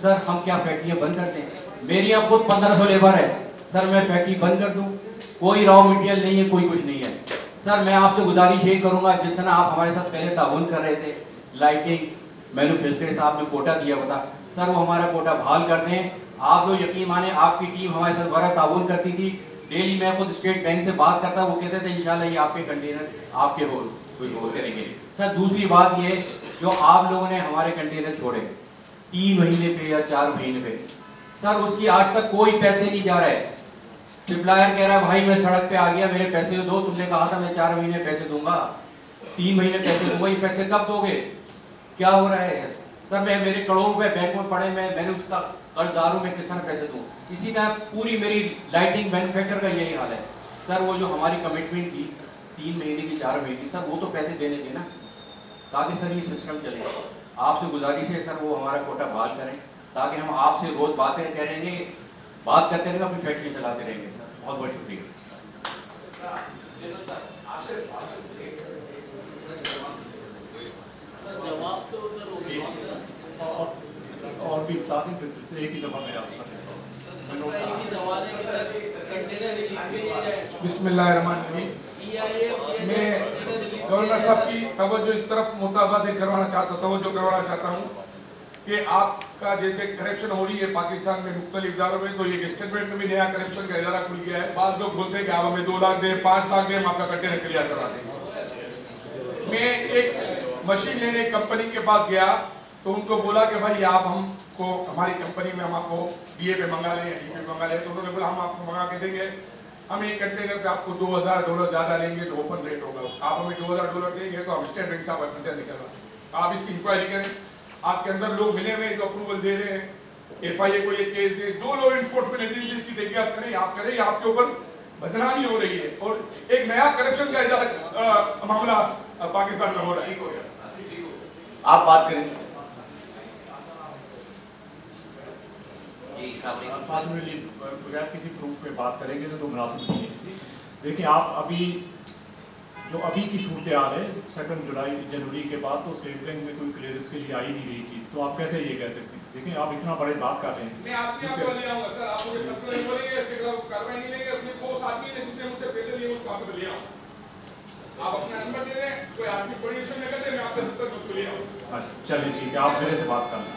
सर हम क्या फैक्ट्रियां बंद कर दें? मेरी यहाँ खुद 1500 लेबर है, सर मैं फैक्ट्री बंद कर दूं? कोई रॉ मटेरियल नहीं है, कोई कुछ नहीं है। सर मैं आपसे गुजारिश ये करूंगा, जिस तरह आप हमारे साथ पहले ताउन कर रहे थे, लाइटिंग मैन्युफैक्चरर्स आपने कोटा दिया होता, सर वो हमारा कोटा बहाल कर दें। आप लोग यकीन माने आपकी टीम हमारे साथ बड़ा ताउन करती थी, डेली मैं खुद स्टेट बैंक से बात करता, वो कहते थे इंशाल्लाह ये आपके कंटेनर आपके होल करेंगे। सर दूसरी बात ये, जो आप लोगों ने हमारे कंटेनर छोड़े 3 महीने पे या 4 महीने पे, सर उसकी आज तक कोई पैसे नहीं जा रहे। सप्लायर कह रहा है भाई मैं सड़क पे आ गया, मेरे पैसे दो, तुमने कहा था मैं 4 महीने पैसे दूंगा, 3 महीने पैसे दूंगा, ये पैसे कब दोगे? क्या हो रहा है? सर मेरे करोड़ों रुपए बैंक में पड़े, मैंने उसका कर्जदार हूं, मैं किस तरह पैसे दूं? इसी तरह पूरी मेरी लाइटिंग मैन्युफैक्चर का यही हाल है। सर वो जो हमारी कमिटमेंट थी 3 महीने की 4 महीने की, सर वो तो पैसे देने थे ना, ताकि सर ये सिस्टम चले। आपसे गुजारिश है सर वो हमारा कोटा बहाल करें, ताकि हम आपसे रोज बातें करेंगे, बात करते रहेंगे, अपनी फैक्ट्री चलाते रहेंगे। सर बहुत बहुत शुक्रिया। और भी बता दें फिर एक ही दफा मैं आपसे बिस्मिल्लाहिर्रहमानिर्रहीम। मैं गवर्नर साहब की तवज्जो इस तरफ मुताबादी करवाना चाहता हूं कि आपका जैसे करप्शन हो रही है पाकिस्तान में मुख्तलिफ इदारों में, तो ये स्टेटमेंट में भी नया करप्शन का इदारा खुल गया है। बाद लोग बोलते हैं कि आप हमें 2 लाख दें, 5 लाख दें, हम आपका कंटेनर क्लियर करा देंगे। मैं एक मशीन लेने एक कंपनी के पास गया तो उनको बोला कि भाई आप हमको हमारी कंपनी में हम आपको DA पे मंगा लें, DP पे मंगा लें। तो उन्होंने बोला हम आपको मंगा के देंगे, हम एक कंटेनर पे आपको $2,000 ज्यादा लेंगे तो ओपन रेट होगा। आप हमें $2,000 देंगे तो हम स्टैंड रेट साहब निकल रहा। आप इसकी इंक्वायरी करें, आपके अंदर लोग मिले हुए जो अप्रूवल दे रहे हैं, FIA को ये केस दे, जो लोग इन्फोर्समेंट एजेंसी की तहकीकात करें, आप करें, आपके ऊपर बदनामी हो रही है और एक नया करप्शन का मामला पाकिस्तान में हो रहा है। आप बात करें। अनफॉर्चुनेटली बगैर किसी प्रूफ पे बात करेंगे तो मुनासिब नहीं है। देखिए आप अभी जो अभी की सूरत हाल है 2 जनवरी के बाद तो स्टेट बैंक में कोई क्लियरेंस के लिए आई नहीं रही चीज, तो आप कैसे ये कह सकते हैं? देखिए आप इतना बड़े बात कर रहे हैं। मैं आपके यहाँ ले आऊंगा सर, आप मुझे पर्सनल बोलेंगे, इसके खिलाफ कार्रवाई नहीं लेंगे, उसमें कोई आदमी ने जिसने मुझसे पैसे लिए उसको आपको ले आऊँ। आप अपना नंबर दे दें, कोई आदमी कोऑर्डिनेशन न कर दे, मैं आपसे तक ले आऊँ। चलिए ठीक है, आप मेरे से बात कर लें।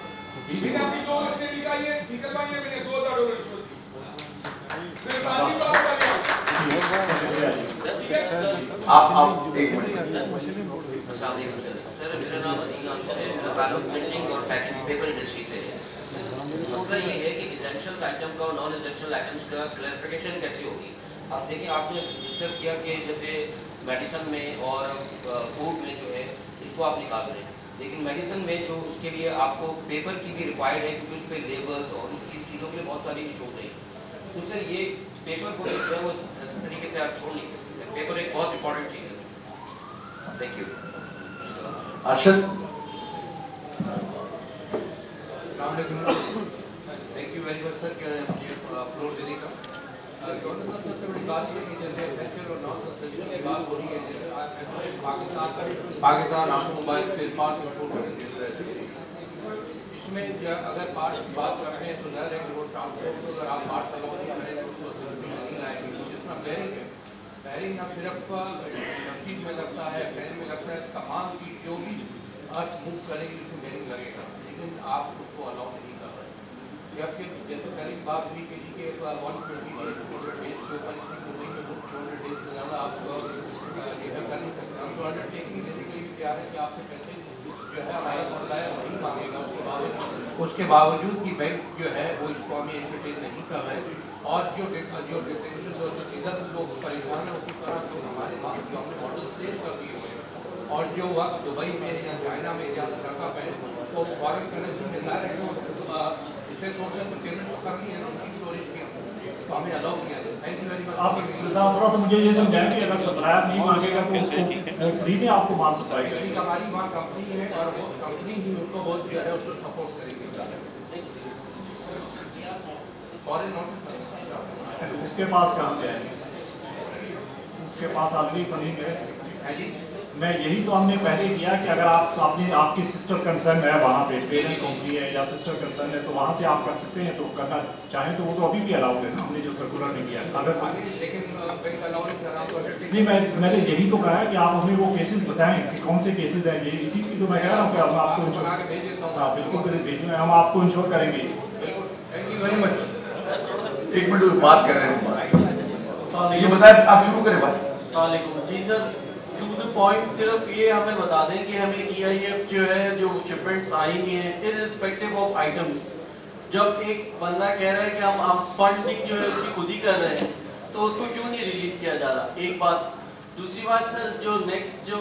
मैंने अपनी 2 रस्ते निकालिए, निकलवाइए, मैंने $2,000 छोड़ दी। मेरे साथ ही बात कर लिया। आप एक मिनट। सर मेरा नाम अनिल आंसर है, मेरा ताल्लुक प्रिंटिंग और पैकिंग पेपर इंडस्ट्री से है। मसला ये है कि एसेंशियल आइटम का और नॉन एसेंशियल आइटम्स का क्लैरिफिकेशन कैसे होगी। आप देखिए, आपने डिस्कस किया कि जैसे मेडिसिन में और फूड में जो है इसको आप निकाल रहे हैं, लेकिन मेडिसिन में जो उसके लिए आपको पेपर की भी रिक्वायर्ड है क्योंकि उस पर लेबल्स और उसकी चीज़ों के लिए बहुत सारी छूट रही है। तो सर ये पेपर को जो है वो इस तरीके से आप छोड़ नहीं सकते, पेपर एक बहुत इंपॉर्टेंट चीज़ है। Thank you. Arshad. Thank you very much sir मुझे फ्लोर देने का। गवर्नर साहब सबसे बड़ी बात है कि जैसे एसेंशियल और नॉन एसेंशियल की बात हो रही है, Pakistan automobile spare parts import करने इसमें अगर पार्ट बात करते हैं तो ज़्यादा है कि वो ट्रांसपोर्ट अगर आप पार्ट करें तो नहीं लाएंगे। जिसमें बैरिंग है, बैरिंग अब सिर्फ मशीन में लगता है, फैन में लगता है, तमाम की जो भी अर्थ मूव करेगी उसमें बैरिंग लगेगा, लेकिन आप उसको अलाउ नहीं कर रहे। जबकि जैसे पहले की बात हुई कि 120 डेज के ऊपर इसकी में 200 डेज से ज़्यादा आप लेबर कर नहीं सकते। हम तो अंडरटेकिंग बेसिकली तैयार है कि आपसे पैसे जो है हमारा सप्लायर वही मांगेगा, उसके बावजूद कि बैंक जो है वो इसको हमें एंटरटेन नहीं कर रहे। और जो डिटेंशन और जो इधर लोग परेशान है उसी तरह जो हमारे पास जो हमने मॉडल सेल कर दिए हुए हैं और जो वक्त दुबई में या चाइना में या लड़का है तो फॉरन करेंसी में ला रहे हैं इसे सोचते तो पेमेंट तो करनी है ना उनकी स्टोरेज की, तो हमें अलाउ किया है। Thank you very much. आप थोड़ा सा मुझे ये समझाएं कि अगर सप्लायर नहीं मांगेगा तो उसको फ्री में आपको माल सप्लाई करेगी। हमारी वहाँ कंपनी है और वो कंपनी ही उनको बहुत जो है उसको सपोर्ट करेगी। फॉरेन नोटिस उसके पास कहाँ पे है? उसके पास ऑलरेडी फंडिंग है जी। मैं यही तो हमने पहले किया कि अगर आपकी सिस्टर कंसर्न है वहाँ पे पेरेंट कंपनी है या सिस्टर कंसर्न है तो वहाँ से आप कर सकते हैं, तो करना चाहें तो वो तो अभी भी अलाउड है। हमने जो सर्कुलर नहीं किया अगर नहीं, मैंने यही तो कहा है कि आप हमें वो केसेस बताएं कि कौन से केसेस हैं। ये इसी की तो मैं कह रहा हूँ कि हम आपको बिल्कुल भेजना है, हम आपको इंश्योर करेंगे। Thank you very much. एक मिनट बात कर रहे हैं, ये बताएं, आप शुरू करें बात। जी सर, टू द पॉइंट सिर्फ ये हमें बता दें कि हमें EIF जो है जो शिपमेंट्स आएंगी हैं इररिस्पेक्टिव ऑफ आइटम्स, जब एक बंदा कह रहा है कि हम फंडिंग जो है उसकी खुद ही कर रहे हैं तो उसको क्यों नहीं रिलीज किया जा रहा, एक बात। दूसरी बात सर, जो नेक्स्ट जो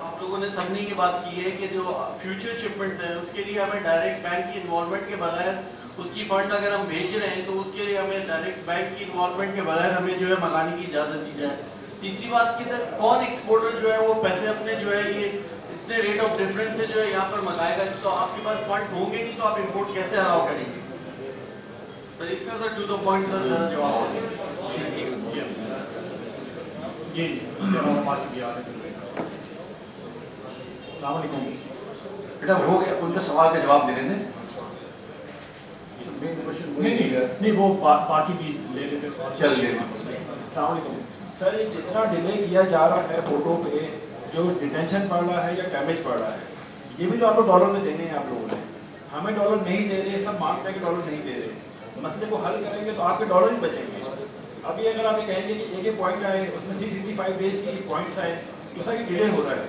आप लोगों ने समझने की बात की है कि जो फ्यूचर शिपमेंट है उसके लिए हमें डायरेक्ट बैंक की इन्वॉल्वमेंट के बगैर उसकी फंड अगर हम भेज रहे हैं तो उसके लिए हमें डायरेक्ट बैंक की इन्वॉल्वमेंट के बगैर हमें जो है मंगाने की इजाजत दी जाए। तीसरी बात की सर, कौन एक्सपोर्टर जो है वो पैसे अपने जो है ये इतने रेट ऑफ डिफरेंस से जो है यहाँ पर मंगाएगा, तो आपके पास फंड होंगे नहीं तो आप इम्पोर्ट कैसे अलाउ करेंगे? तो इसका sir to the point sir जवाब बेटा हो गया, उनका सवाल का जवाब दे रहे थे। नहीं वो बाकी भी ले लेते। चल ले सर, ये जितना डिले किया जा रहा है फोटो पे, जो डिटेंशन पड़ रहा है या डैमेज पड़ रहा है, ये भी तो आपको डॉलर में देने हैं आप लोगों ने, हमें डॉलर नहीं दे रहे, सब मांगते हैं कि डॉलर नहीं दे रहे। मसले को हल करेंगे तो आपके डॉलर ही बचेंगे। अभी अगर आप ये कहेंगे कि एक पॉइंट आए उसमें 365 डेज की पॉइंट्स आए तो सर ये डिले हो रहा है।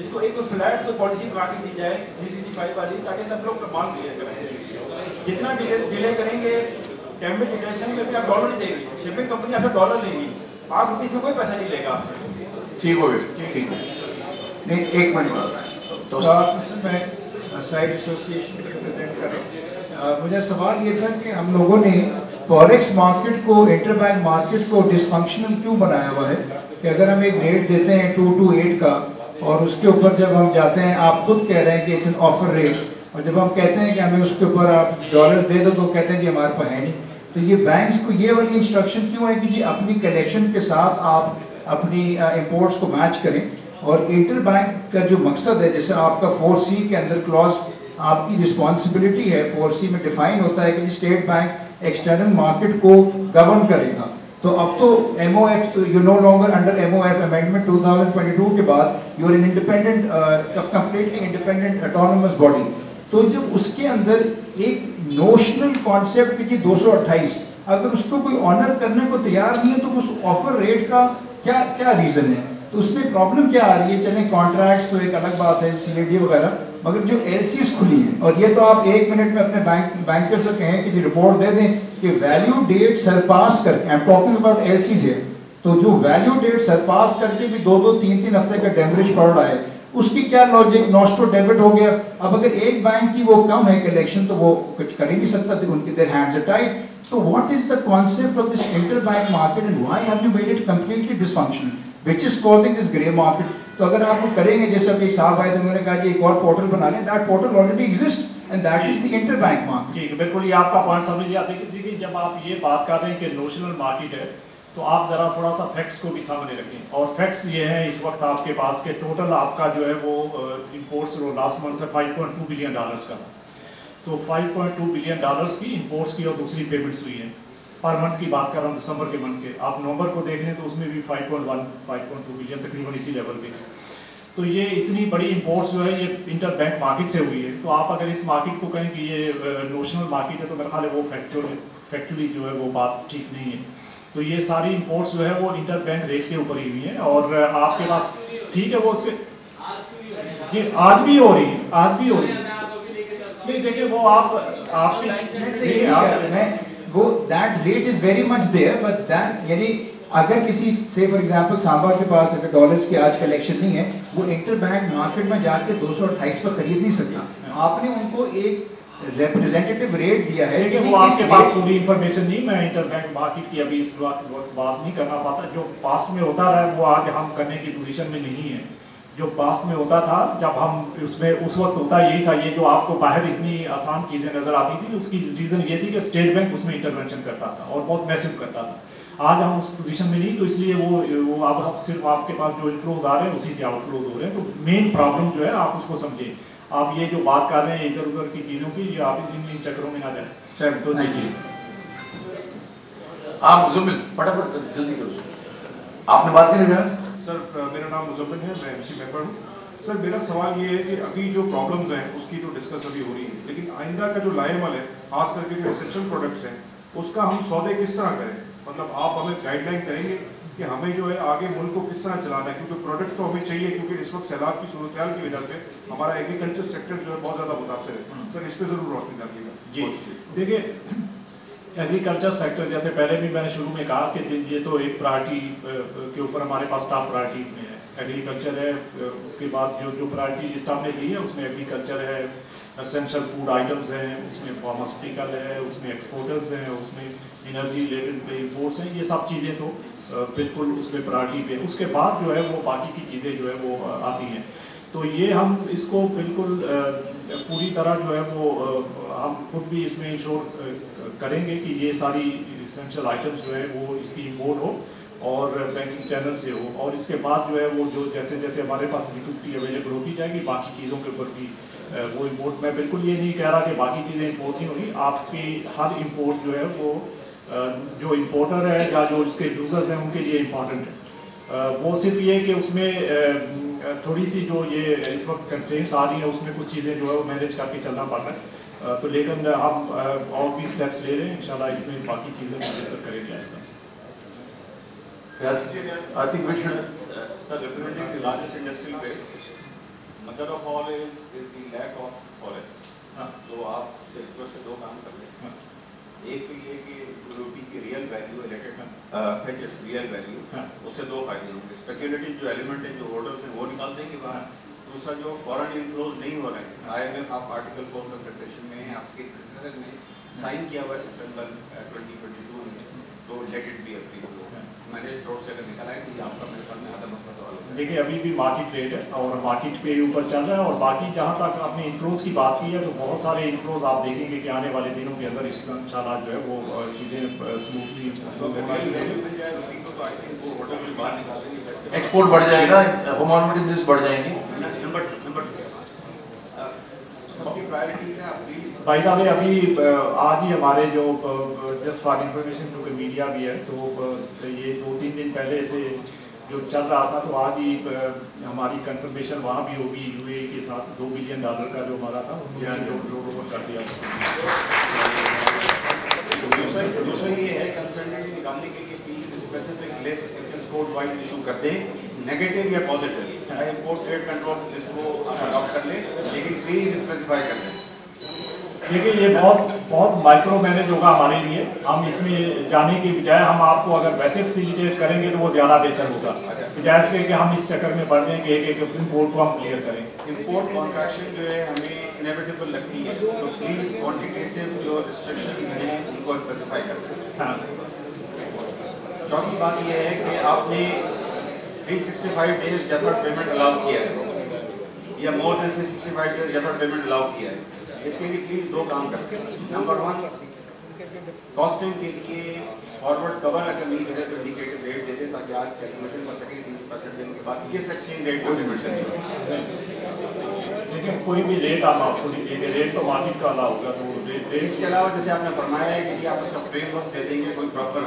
इसको एक तो फ्लैट तो पॉलिसी बना के दी जाए 365 वाली, ताकि सब लोग माल क्लियर करें। जितना डिले करेंगे कैम्ब्रिज डिटेंशन में भी आप डॉलर नहीं देंगे, शिपिंग कंपनी आपसे डॉलर लेंगी, ₹5 में कोई पैसा नहीं लेगा आपसे। ठीक हो गया, ठीक है, नहीं 1 मिनट तो मैं साइड एसोसिएशन रिप्रेजेंट कर रहा हूँ। मुझे सवाल ये था कि हम लोगों ने फॉरेक्स मार्केट को, इंटरबैंक मार्केट को डिसफंक्शनल क्यों बनाया हुआ है कि अगर हम एक रेट देते हैं 228 का और उसके ऊपर जब हम जाते हैं, आप खुद कह रहे हैं कि इट्स एन ऑफर रेट, और जब हम कहते हैं कि हमें उसके ऊपर आप डॉलर्स दे दो तो कहते हैं कि हमारे पास है नहीं। तो ये बैंक्स को ये वाली इंस्ट्रक्शन क्यों है कि जी अपनी कलेक्शन के साथ आप अपनी इंपोर्ट्स को मैच करें, और इंटर बैंक का जो मकसद है, जैसे आपका 4C के अंदर क्लॉज आपकी रिस्पॉन्सिबिलिटी है, 4C में डिफाइन होता है कि स्टेट बैंक एक्सटर्नल मार्केट को गवर्न करेगा। तो अब तो MOF, you know longer under MOF amendment 2022 के बाद you are an independent, completely independent autonomous body. तो जब उसके अंदर एक नोशनल कॉन्सेप्ट की 228, अगर उसको कोई ऑनर करने को तैयार नहीं है तो उस ऑफर रेट का क्या रीजन है? तो उसमें प्रॉब्लम क्या आ रही है? चलें कॉन्ट्रैक्ट्स तो एक अलग बात है, CAD वगैरह, मगर जो LCs खुली हैं, और ये तो आप 1 मिनट में अपने बैंकर से कहें कि जी रिपोर्ट दे दें कि वैल्यू डेट सरपास करके, I am talking about LCs है, तो जो वैल्यू डेट सरपास करके भी 2-2, 3-3 हफ्ते का डेमरेज पड़ रहा है, उसकी क्या लॉजिक? नॉस्टो डेबिट हो गया। अब अगर एक बैंक की वो कम है कलेक्शन तो वो कुछ कर ही नहीं सकता, उनके their hands are tied. So what is the concept of this interbank market and why have you made it completely dysfunctional, which is causing this grey market? तो अगर आप वो करेंगे, जैसे अभी साहब भाई उन्होंने कहा कि एक और पोर्टल बना लें, that portal already exists and that is the interbank market. ठीक है, बिल्कुल ये आपका पॉइंट समझ लिया। देखिए जब आप ये बात कर रहे हैं कि नोशनल मार्केट है, तो आप जरा थोड़ा सा फैक्ट्स को भी सामने रखें, और फैक्ट्स ये हैं इस वक्त आपके पास के टोटल आपका जो है वो इंपोर्ट्स लास्ट मंथ से $5.2 बिलियन का, तो $5.2 बिलियन की इंपोर्ट्स की और दूसरी पेमेंट्स हुई है। पर मंथ की बात कर रहा हूँ, दिसंबर के मंथ के, आप नवंबर को देख लें तो उसमें भी 5.2 बिलियन तकरीबन इसी लेवल पे। तो ये इतनी बड़ी इंपोर्ट्स जो है ये इंटर बैंक मार्केट से हुई है। तो आप अगर इस मार्केट को कहें कि ये नोशनल मार्केट है, तो मेरा ख्याल है वो फैक्चुअली जो है वो बात ठीक नहीं है। तो ये सारी इंपोर्ट्स जो है वो इंटर बैंक रेट के ऊपर ही हुई है, और आपके पास ठीक है वो उसके ये आज भी हो रही है, नहीं देखिए वो वो that rate is very much there, but that यानी अगर किसी से फॉर एग्जांपल सांबा के पास अगर डॉलर्स की आज कलेक्शन नहीं है, वो इंटर बैंक मार्केट में जाके 228 पर खरीद नहीं सकता। आपने उनको एक रिप्रेजेंटेटिव रेट दिया है। देखिए वो आपके पास पूरी इंफॉर्मेशन नहीं, मैं इंटर बैंक मार्केट की अभी इस बात नहीं करना पाता। जो पास्ट में होता रहा वो आज हम करने की पोजीशन में नहीं है। जो पास्ट में होता था जब हम उसमें उस वक्त होता यही था, ये जो आपको बाहर इतनी आसान चीजें नजर आती थी, उसकी रीजन ये थी कि स्टेट बैंक उसमें इंटरवेंशन करता था और बहुत मैसिव करता था। आज हम उस पोजीशन में नहीं, तो इसलिए वो अब सिर्फ आपके पास जो इनफ्लोज आ रहे हैं उसी से आउटफ्लोज हो रहे हैं। तो मेन प्रॉब्लम जो है आप उसको समझें। आप ये जो बात कर रहे हैं इधर उधर की चीजों की, ये आप इन चक्करों में ना जाए। तो देखिए आप मुजम्मिल फटाफट जल्दी करो, आपने बात की नहीं। सर मेरा नाम मुजम्मिल है, मैं MC मेंबर हूँ। सर मेरा सवाल ये है कि अभी जो प्रॉब्लम्स हैं उसकी तो डिस्कस अभी हो रही है, लेकिन आइंदा का जो लाएमल है, खास करके जो एसेंशियल प्रोडक्ट्स हैं, उसका हम सौदे किस तरह करें? मतलब आप हमें गाइडलाइन करेंगे कि हमें जो है आगे मुल्क को किस तरह चलाना है, क्योंकि प्रोडक्ट तो हमें चाहिए, क्योंकि इस वक्त सैलाब की सूरत की वजह से हमारा एग्रीकल्चर सेक्टर जो है बहुत ज्यादा मुतासर है। सर इस पर जरूर रोशनी डालिएगा। जी देखिए एग्रीकल्चर सेक्टर, जैसे पहले भी मैंने शुरू में कहा कि ये तो एक प्रायोरिटी के ऊपर हमारे पास टॉप प्रायोरिटी में है, एग्रीकल्चर है। उसके बाद जो प्रायोरिटी लिस्ट आपने दी है उसमें एग्रीकल्चर है, एसेंशियल फूड आइटम्स हैं, उसमें फार्मास्यूटिकल है, उसमें एक्सपोर्टर्स हैं, उसमें एनर्जी रिलेटेड इंपोर्ट्स हैं। ये सब चीजें तो बिल्कुल उसमें प्रायोरिटी पे। उसके बाद जो है वो बाकी की चीजें जो है वो आती हैं। तो ये हम इसको बिल्कुल पूरी तरह जो है वो हम खुद भी इसमें इंश्योर करेंगे कि ये सारी इसेंशियल आइटम्स जो है वो इसकी इंपोर्ट हो और बैंकिंग चैनल से हो। और इसके बाद जो है वो जो जैसे जैसे हमारे पास लिक्विडिटी अवेलेबल होती जाएगी, बाकी चीज़ों के ऊपर भी वो इम्पोर्ट। मैं बिल्कुल ये नहीं कह रहा कि बाकी चीज़ें इम्पोर्ट नहीं होगी। आपकी हर इम्पोर्ट जो है वो जो इम्पोर्टर है या जो उसके यूजर्स हैं उनके लिए इम्पॉर्टेंट है। वो सिर्फ ये कि उसमें थोड़ी सी जो ये इस वक्त कंस्ट्रेंट्स आ रही है उसमें कुछ चीज़ें जो है वो मैनेज करके चलना पड़ रहा है। तो लेकिन हम और भी स्टेप्स ले रहे हैं, इंशाल्लाह इसमें बाकी चीज़ें बेहतर करेंगे ऐसा। I think we should. Sir, representing the largest industrial base, mother of all is the lack of forex. तो आप सेक्टर से दो काम कर लें, एक तो ये कि रूपी की रियल वैल्यू रियल वैल्यू, उससे दो फायदे होंगे। स्पेक्युलेटिव जो एलिमेंट है, जो होल्डर्स हैं, वो निकाल देंगे बाहर। दूसरा, जो फॉरेन इनफ्लोज नहीं हो रहे हैं, IMF आप आर्टिकल 4 में प्रिपरेशन में है, आपके प्रेसिडेंट में साइन किया हुआ है सितंबर 2022 में, तो लेट इट बी अप्रूव। मैंने रोड से अगर निकल आए तो ये आपका मेरे ख्याल में आधा मसला तो हल हो जाएगा। देखिए, अभी भी मार्केट रेट है और मार्केट पे ऊपर चल रहा है। और बाकी जहां तक आपने इनफ्लोज की बात की है, तो बहुत सारे इनफ्लोज आप देखेंगे कि आने वाले दिनों के अंदर इंशाल्लाह जो है वो चीजें स्मूथली एक्सपोर्ट बढ़ जाएगा, कमोडिटीज बढ़ जाएंगी। नंबर सबकी प्रायोरिटीज है। भाई साहब, अभी आज ही हमारे जो जस्ट फॉर इन्फॉर्मेशन क्योंकि मीडिया भी है, तो ये 2-3 दिन पहले से जो चल रहा था, तो आज ही हमारी कंफर्मेशन वहां भी होगी UAE के साथ $2 बिलियन का जो हमारा था, उन्होंने जो रोल कर दिया। दूसरा ये है कंसल्टेंट निकालने के लिए कि specific list code wise issue कर दें, नेगेटिव या पॉजिटिव, चाहे इम्पोर्ट ट्रेड कंट्रोल इसको अडॉप्ट कर ले, लेकिन प्लीज स्पेसिफाई कर दें। देखिए, ये बहुत माइक्रो मैनेज होगा हमारे लिए। हम इसमें जाने की बजाय हम आपको अगर वैसे फैसिलिटेट करेंगे तो वो ज्यादा बेहतर होगा, बजाय से कि हम इस चक्कर में पड़ जाएं कि एक इम्पोर्ट को हम क्लियर करें। इम्पोर्ट कॉन्ट्रैक्शन जो है हमें इनेविटेबल लगती है, तो प्लीज क्वांटिटेटिव जो रिस्ट्रिक्शन हैं उनको स्पेसिफाई कर दें। चौथी बात यह है कि आपने 365 डेज डेफर्ड पेमेंट अलाउ किया है, या more than 365 days deferred payment allow किया है। इसके लिए प्लीज दो काम करते हैं। नंबर 1, कॉस्टिंग के लिए फॉरवर्ड कवर अगर नहीं है तो इंडिकेटिव रेट दे दें, ताकि आज कैलकुलेशन कर सकें 30% देने के बाद किस एक्सचेंज रेट को लिमिट नहीं। लेकिन कोई भी रेट आप आपको नहीं देंगे, रेट तो मार्केट का अलाउ होगा। तो रेट इसके अलावा जैसे आपने फरमाया है कि आप उसका फ्रेमवर्क दे देंगे, कोई proper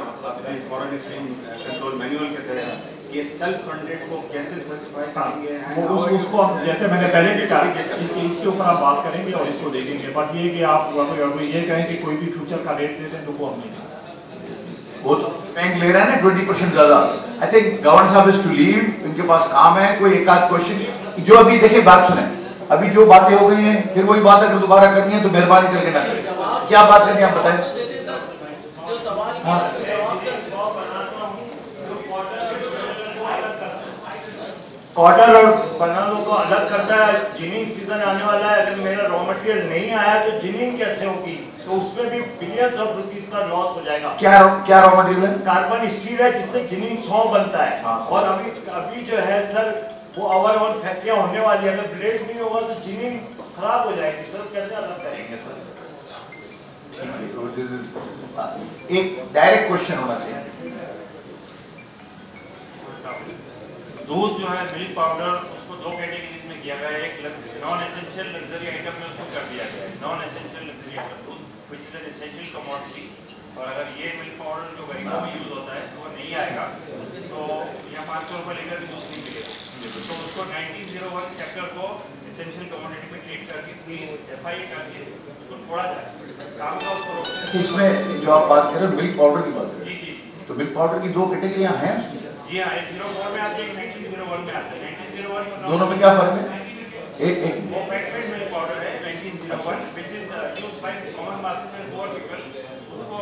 foreign exchange control manual के तहत ये सेल्फ फंडेड को कैसे स्पेसिफाई करेंगे, उसको हम जैसे मैंने पहले भी कहा, इसके ऊपर आप बात करेंगे और इसको देखेंगे। बट ये कि आप ये कहें कि कोई भी फ्यूचर का रेट देते हैं तो वो हम नहीं देंगे। वो तो बैंक ले रहा है ना 20% ज्यादा। आई थिंक गवर्नर साहब इज टू लीव, इनके पास काम है। कोई एक आध क्वेश्चन जो अभी देखिए, बात सुने, अभी जो बातें हो गई हैं, फिर वही बात अगर दोबारा करनी है तो मेहरबानी करके ना करें। क्या बात करनी है आप बताएं। कॉटन और बनानों को अलग करता है। जिनिंग सीजन आने वाला है, अगर मेरा रॉ मटेरियल नहीं आया तो जिनिंग कैसे होगी? तो उसमें भी बिलियंस ऑफ रुपीज का लॉस हो जाएगा। क्या रॉ मटेरियल है? कार्बन स्टील है, जिससे जिनिंग 100 बनता है। और अभी जो है सर, वो ओवर फैक्ट्रियां होने वाली है। अगर ब्लेड नहीं होगा तो जिनिंग खराब हो जाएगी सर, कैसे अलग करेंगे सर? एक डायरेक्ट क्वेश्चन होना चाहिए। दूध जो है, मिल्क पाउडर, उसको 2 कैटेगरीज में किया गया है। एक नॉन एसेंशियल लग्जरी आइटम में उसको कर दिया गया है, नॉन एसेंशियल लग्जरी आइटम दूध which is an essential commodity. और अगर ये मिल्क पाउडर जो गरीबों में यूज होता है तो वो नहीं आएगा, तो यहाँ 500 रुपये लीटर भी दूध नहीं मिलेगा। तो उसको 1901 चैप्टर को एसेंशियल कमोडिटी में ट्रीट करके प्लीज FIA करके उसको छोड़ा जाए, काम का उसको। इसमें जो आप बात कर रहे हो मिल्क पाउडर की बात करें, जी जी, तो मिल्क पाउडर की 2 कैटेगरियां हैं। जी हाँ, 104 में आते हैं, 1901 में आते हैं। 1901 दोनों में क्या फर्क है? एक वो फैक्ट्री मिल्क पाउडर है 1901, which is use by common masses and poor people. उसको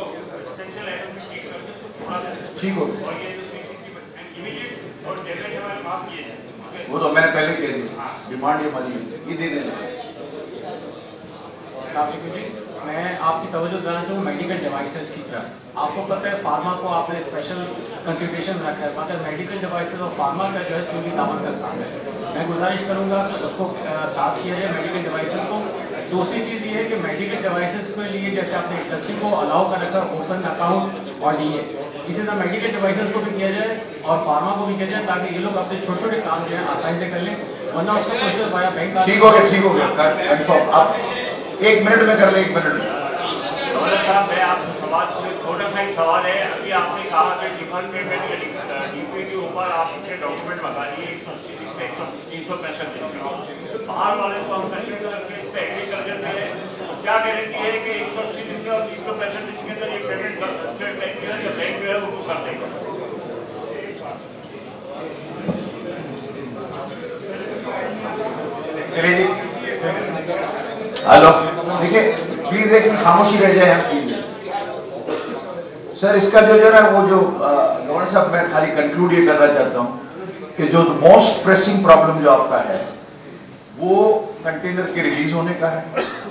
एसेंशियल आइटम में ट्रीट करके उसको छोड़ा जाए। ठीक हो गया। और ये जो 360 इमीडिएट और डेमेज हमारे माफ किए जाए। वो तो मैंने पहले कह दिया, डिमांड ये हमारी ये दे देना। मैं आपकी तवज्जो दिलाना चाहूँ मेडिकल डिवाइसेस की तरफ। आपको पता है फार्मा को आपने स्पेशल कंसिडरेशन रखा है, मगर मेडिकल डिवाइसेस और फार्मा का जो है चूंकि दामन का स्थान है। मैं गुजारिश करूंगा कि उसको साफ किया जाए मेडिकल डिवाइसेस को। दूसरी चीज ये है कि मेडिकल डिवाइसेस के लिए जैसे आपने इंडस्ट्री को अलाउ कर रखा ओपन अकाउंट और DA, इसी तरह मेडिकल डिवाइसेस को भी किया जाए और फार्मा को भी किया जाए, ताकि ये लोग अपने छोटे छोटे काम जो है आसानी से कर लें, वरना उसका प्रोसेस वाया बैंक। ठीक हो गया कंफर्म। आप 1 मिनट में कर ले, 1 मिनट में। साहब, मैं आपसे सवाल, छोटा सा एक सवाल है। अभी आपने कहा कि डिफर्ड पेमेंट DP के ऊपर आपके डॉक्यूमेंट मंगा लिए 365 दिन के। बाहर वाले को हम कंटिन्यू करके इस पर एग्री कर देते हैं, तो क्या गारंटी है कि 180 दिन में और 365 दिन के अंदर ये पेमेंट स्टेट बैंक जो है या बैंक जो है वो कर देगा? चलिए जी, हेलो, देखिए प्लीज एक मिनट खामोशी रह जाए यहाँ। सर इसका जो है ना वो जो गवर्नर साहब, मैं खाली कंक्लूड ये करना चाहता हूँ कि जो मोस्ट प्रेसिंग प्रॉब्लम जो आपका है वो कंटेनर के रिलीज होने का है,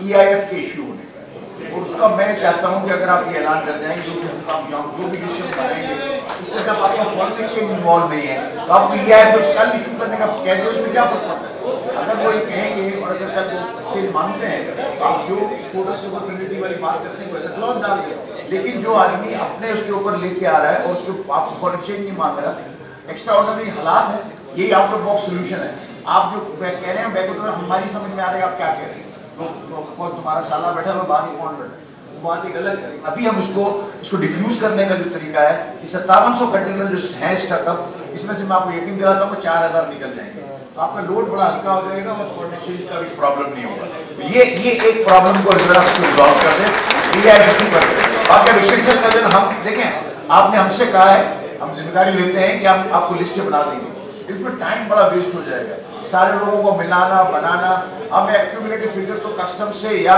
EIF के इश्यू होने का है, और उसका मैं चाहता हूं कि अगर आप ये ऐलान कर जाएंगे तो आप जो भी डिसीजन बनाएंगे उसमें जब आपका फॉरेन एक्सचेंज इन्वॉल्व नहीं है तो आपको EIF कल इश्यू करने का कैसे, उसमें क्या फर्क पड़ता है? अगर वो ये कहेंगे और अगर कल वो चीज मानते हैं तो आप जो कोटा से ऊपर ट्रिनिटी वाली बात करते हैं वैसे क्लॉज डाल दिया, लेकिन जो आदमी अपने उसके ऊपर लेके आ रहा है और उसके आपको फॉरेन एक्सचेंज नहीं मांग रहा, एक्स्ट्रा ऑर्डिनरी हालात है, यही आउट ऑफ बॉक्स सोल्यूशन है। आप जो कह रहे हैं बैक तो हमारी समझ में आ रहा है आप क्या कह रहे हैं, तो तुम्हारा साला बैठा हुआ बाहर कौन बैठा, वो बात एक अलग है। अभी हम इसको डिफ्यूज करने का जो तरीका है कि 5700 कंटेनर जो है स्टकअप, इसमें से मैं आपको यकीन दिलाता हूँ 4000 निकल जाएंगे, तो आपका लोड बड़ा हल्का हो जाएगा और फॉरेन एक्सचेंज का भी प्रॉब्लम नहीं होगा। तो ये एक प्रॉब्लम को रिजॉल्व कर दे, EIF कर दे। बाकी रिस्ट्रिक्शन का दिन हम देखें, आपने हमसे कहा है, हम जिम्मेदारी लेते हैं कि हम आपको लिस्ट बना देंगे, इसमें टाइम बड़ा वेस्ट हो जाएगा, सारे लोगों को मिलाना बनाना। हम एक्यूमुलेटेड फिगर तो कस्टम से या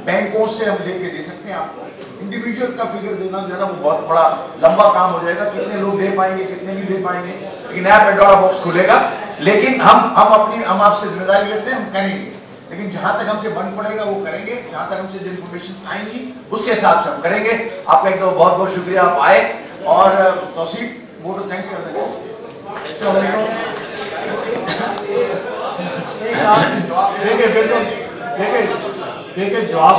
बैंकों से हम लेके दे सकते हैं आपको, इंडिविजुअल का फिगर देना जो है ना वो बहुत बड़ा लंबा काम हो जाएगा, कितने लोग दे पाएंगे कितने नहीं दे पाएंगे, लेकिन नया पेंडोरा बॉक्स खुलेगा। लेकिन हम आपसे जिम्मेदारी लेते हैं, हम करेंगे, लेकिन जहां तक हमसे बन पड़ेगा वो करेंगे, जहां तक हमसे जो इन्फॉर्मेशन आएंगी उसके हिसाब से हम करेंगे। आपका एक तो बहुत बहुत शुक्रिया, आप आए, और तौसीफ वो तो थैंक्स कर देंगे। देखिए जवाब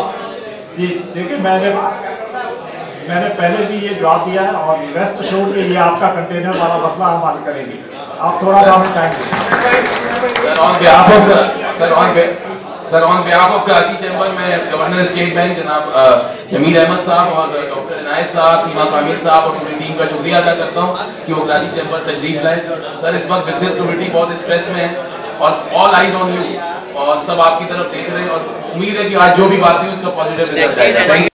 जी, देखिए मैंने पहले भी ये जवाब दिया है और रेस्ट शोर के लिए आपका कंटेनर वाला मसला हम हल करेंगे, आप थोड़ा बहुत time sir on behalf of Karachi chamber में गवर्नर स्टेट बैंक जनाब जमीर अहमद साहब और डॉक्टर इनायत साहब, सीमा कामिल साहब और पूरी टीम का शुक्रिया अदा करता हूं कि वो कराची चैम्बर तशरीफ लाए। सर इस वक्त बिजनेस कम्युनिटी बहुत स्ट्रेस में है और ऑल आइज ऑन यू, और सब आपकी तरफ देख रहे हैं, और उम्मीद है कि आज जो भी बात हुई उसका पॉजिटिव रिजल्ट आएगा।